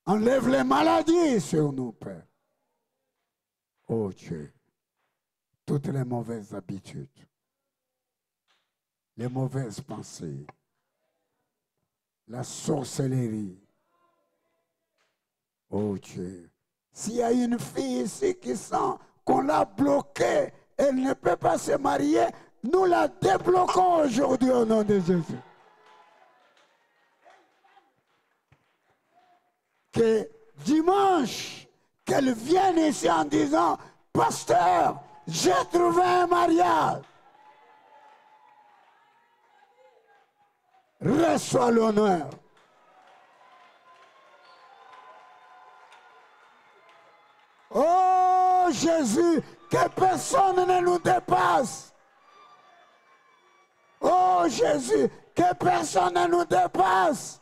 Enlève les maladies sur nous, Père. Oh Dieu, toutes les mauvaises habitudes, les mauvaises pensées, la sorcellerie. Oh Dieu, s'il y a une fille ici qui sent qu'on l'a bloquée, elle ne peut pas se marier, nous la débloquons aujourd'hui au nom de Jésus. Que dimanche, qu'elle vienne ici en disant, pasteur, j'ai trouvé un mariage. Reçois l'honneur. Oh Jésus, que personne ne nous dépasse. Oh Jésus, que personne ne nous dépasse.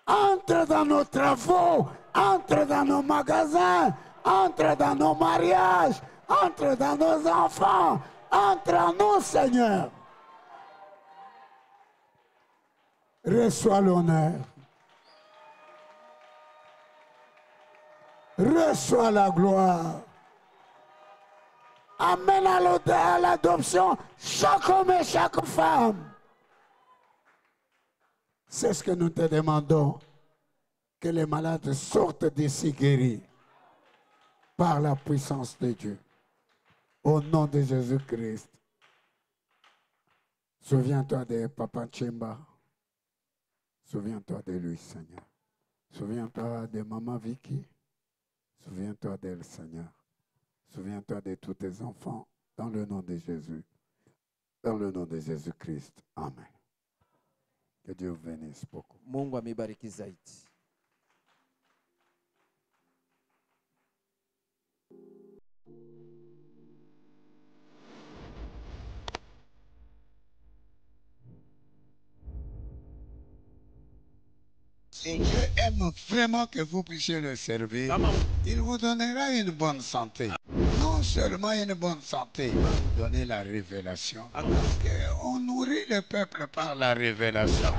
Entre dans nos travaux, entre dans nos magasins, entre dans nos mariages, entre dans nos enfants, entre en nous, Seigneur. Reçois l'honneur. Reçois la gloire. Amène à l'adoption chaque homme et chaque femme. C'est ce que nous te demandons. Que les malades sortent d'ici guéris par la puissance de Dieu. Au nom de Jésus-Christ. Souviens-toi de Papa Chimba. Souviens-toi de lui, Seigneur. Souviens-toi de Maman Vicky. Souviens-toi d'elle, Seigneur. Souviens-toi de tous tes enfants. Dans le nom de Jésus. Dans le nom de Jésus-Christ. Amen. Que Dieu vous bénisse beaucoup. Mungu amebariki zaidi. Et Dieu aime vraiment que vous puissiez le servir. Il vous donnera une bonne santé. Non seulement une bonne santé, il va vous donner la révélation. Parce qu'on nourrit le peuple par la révélation.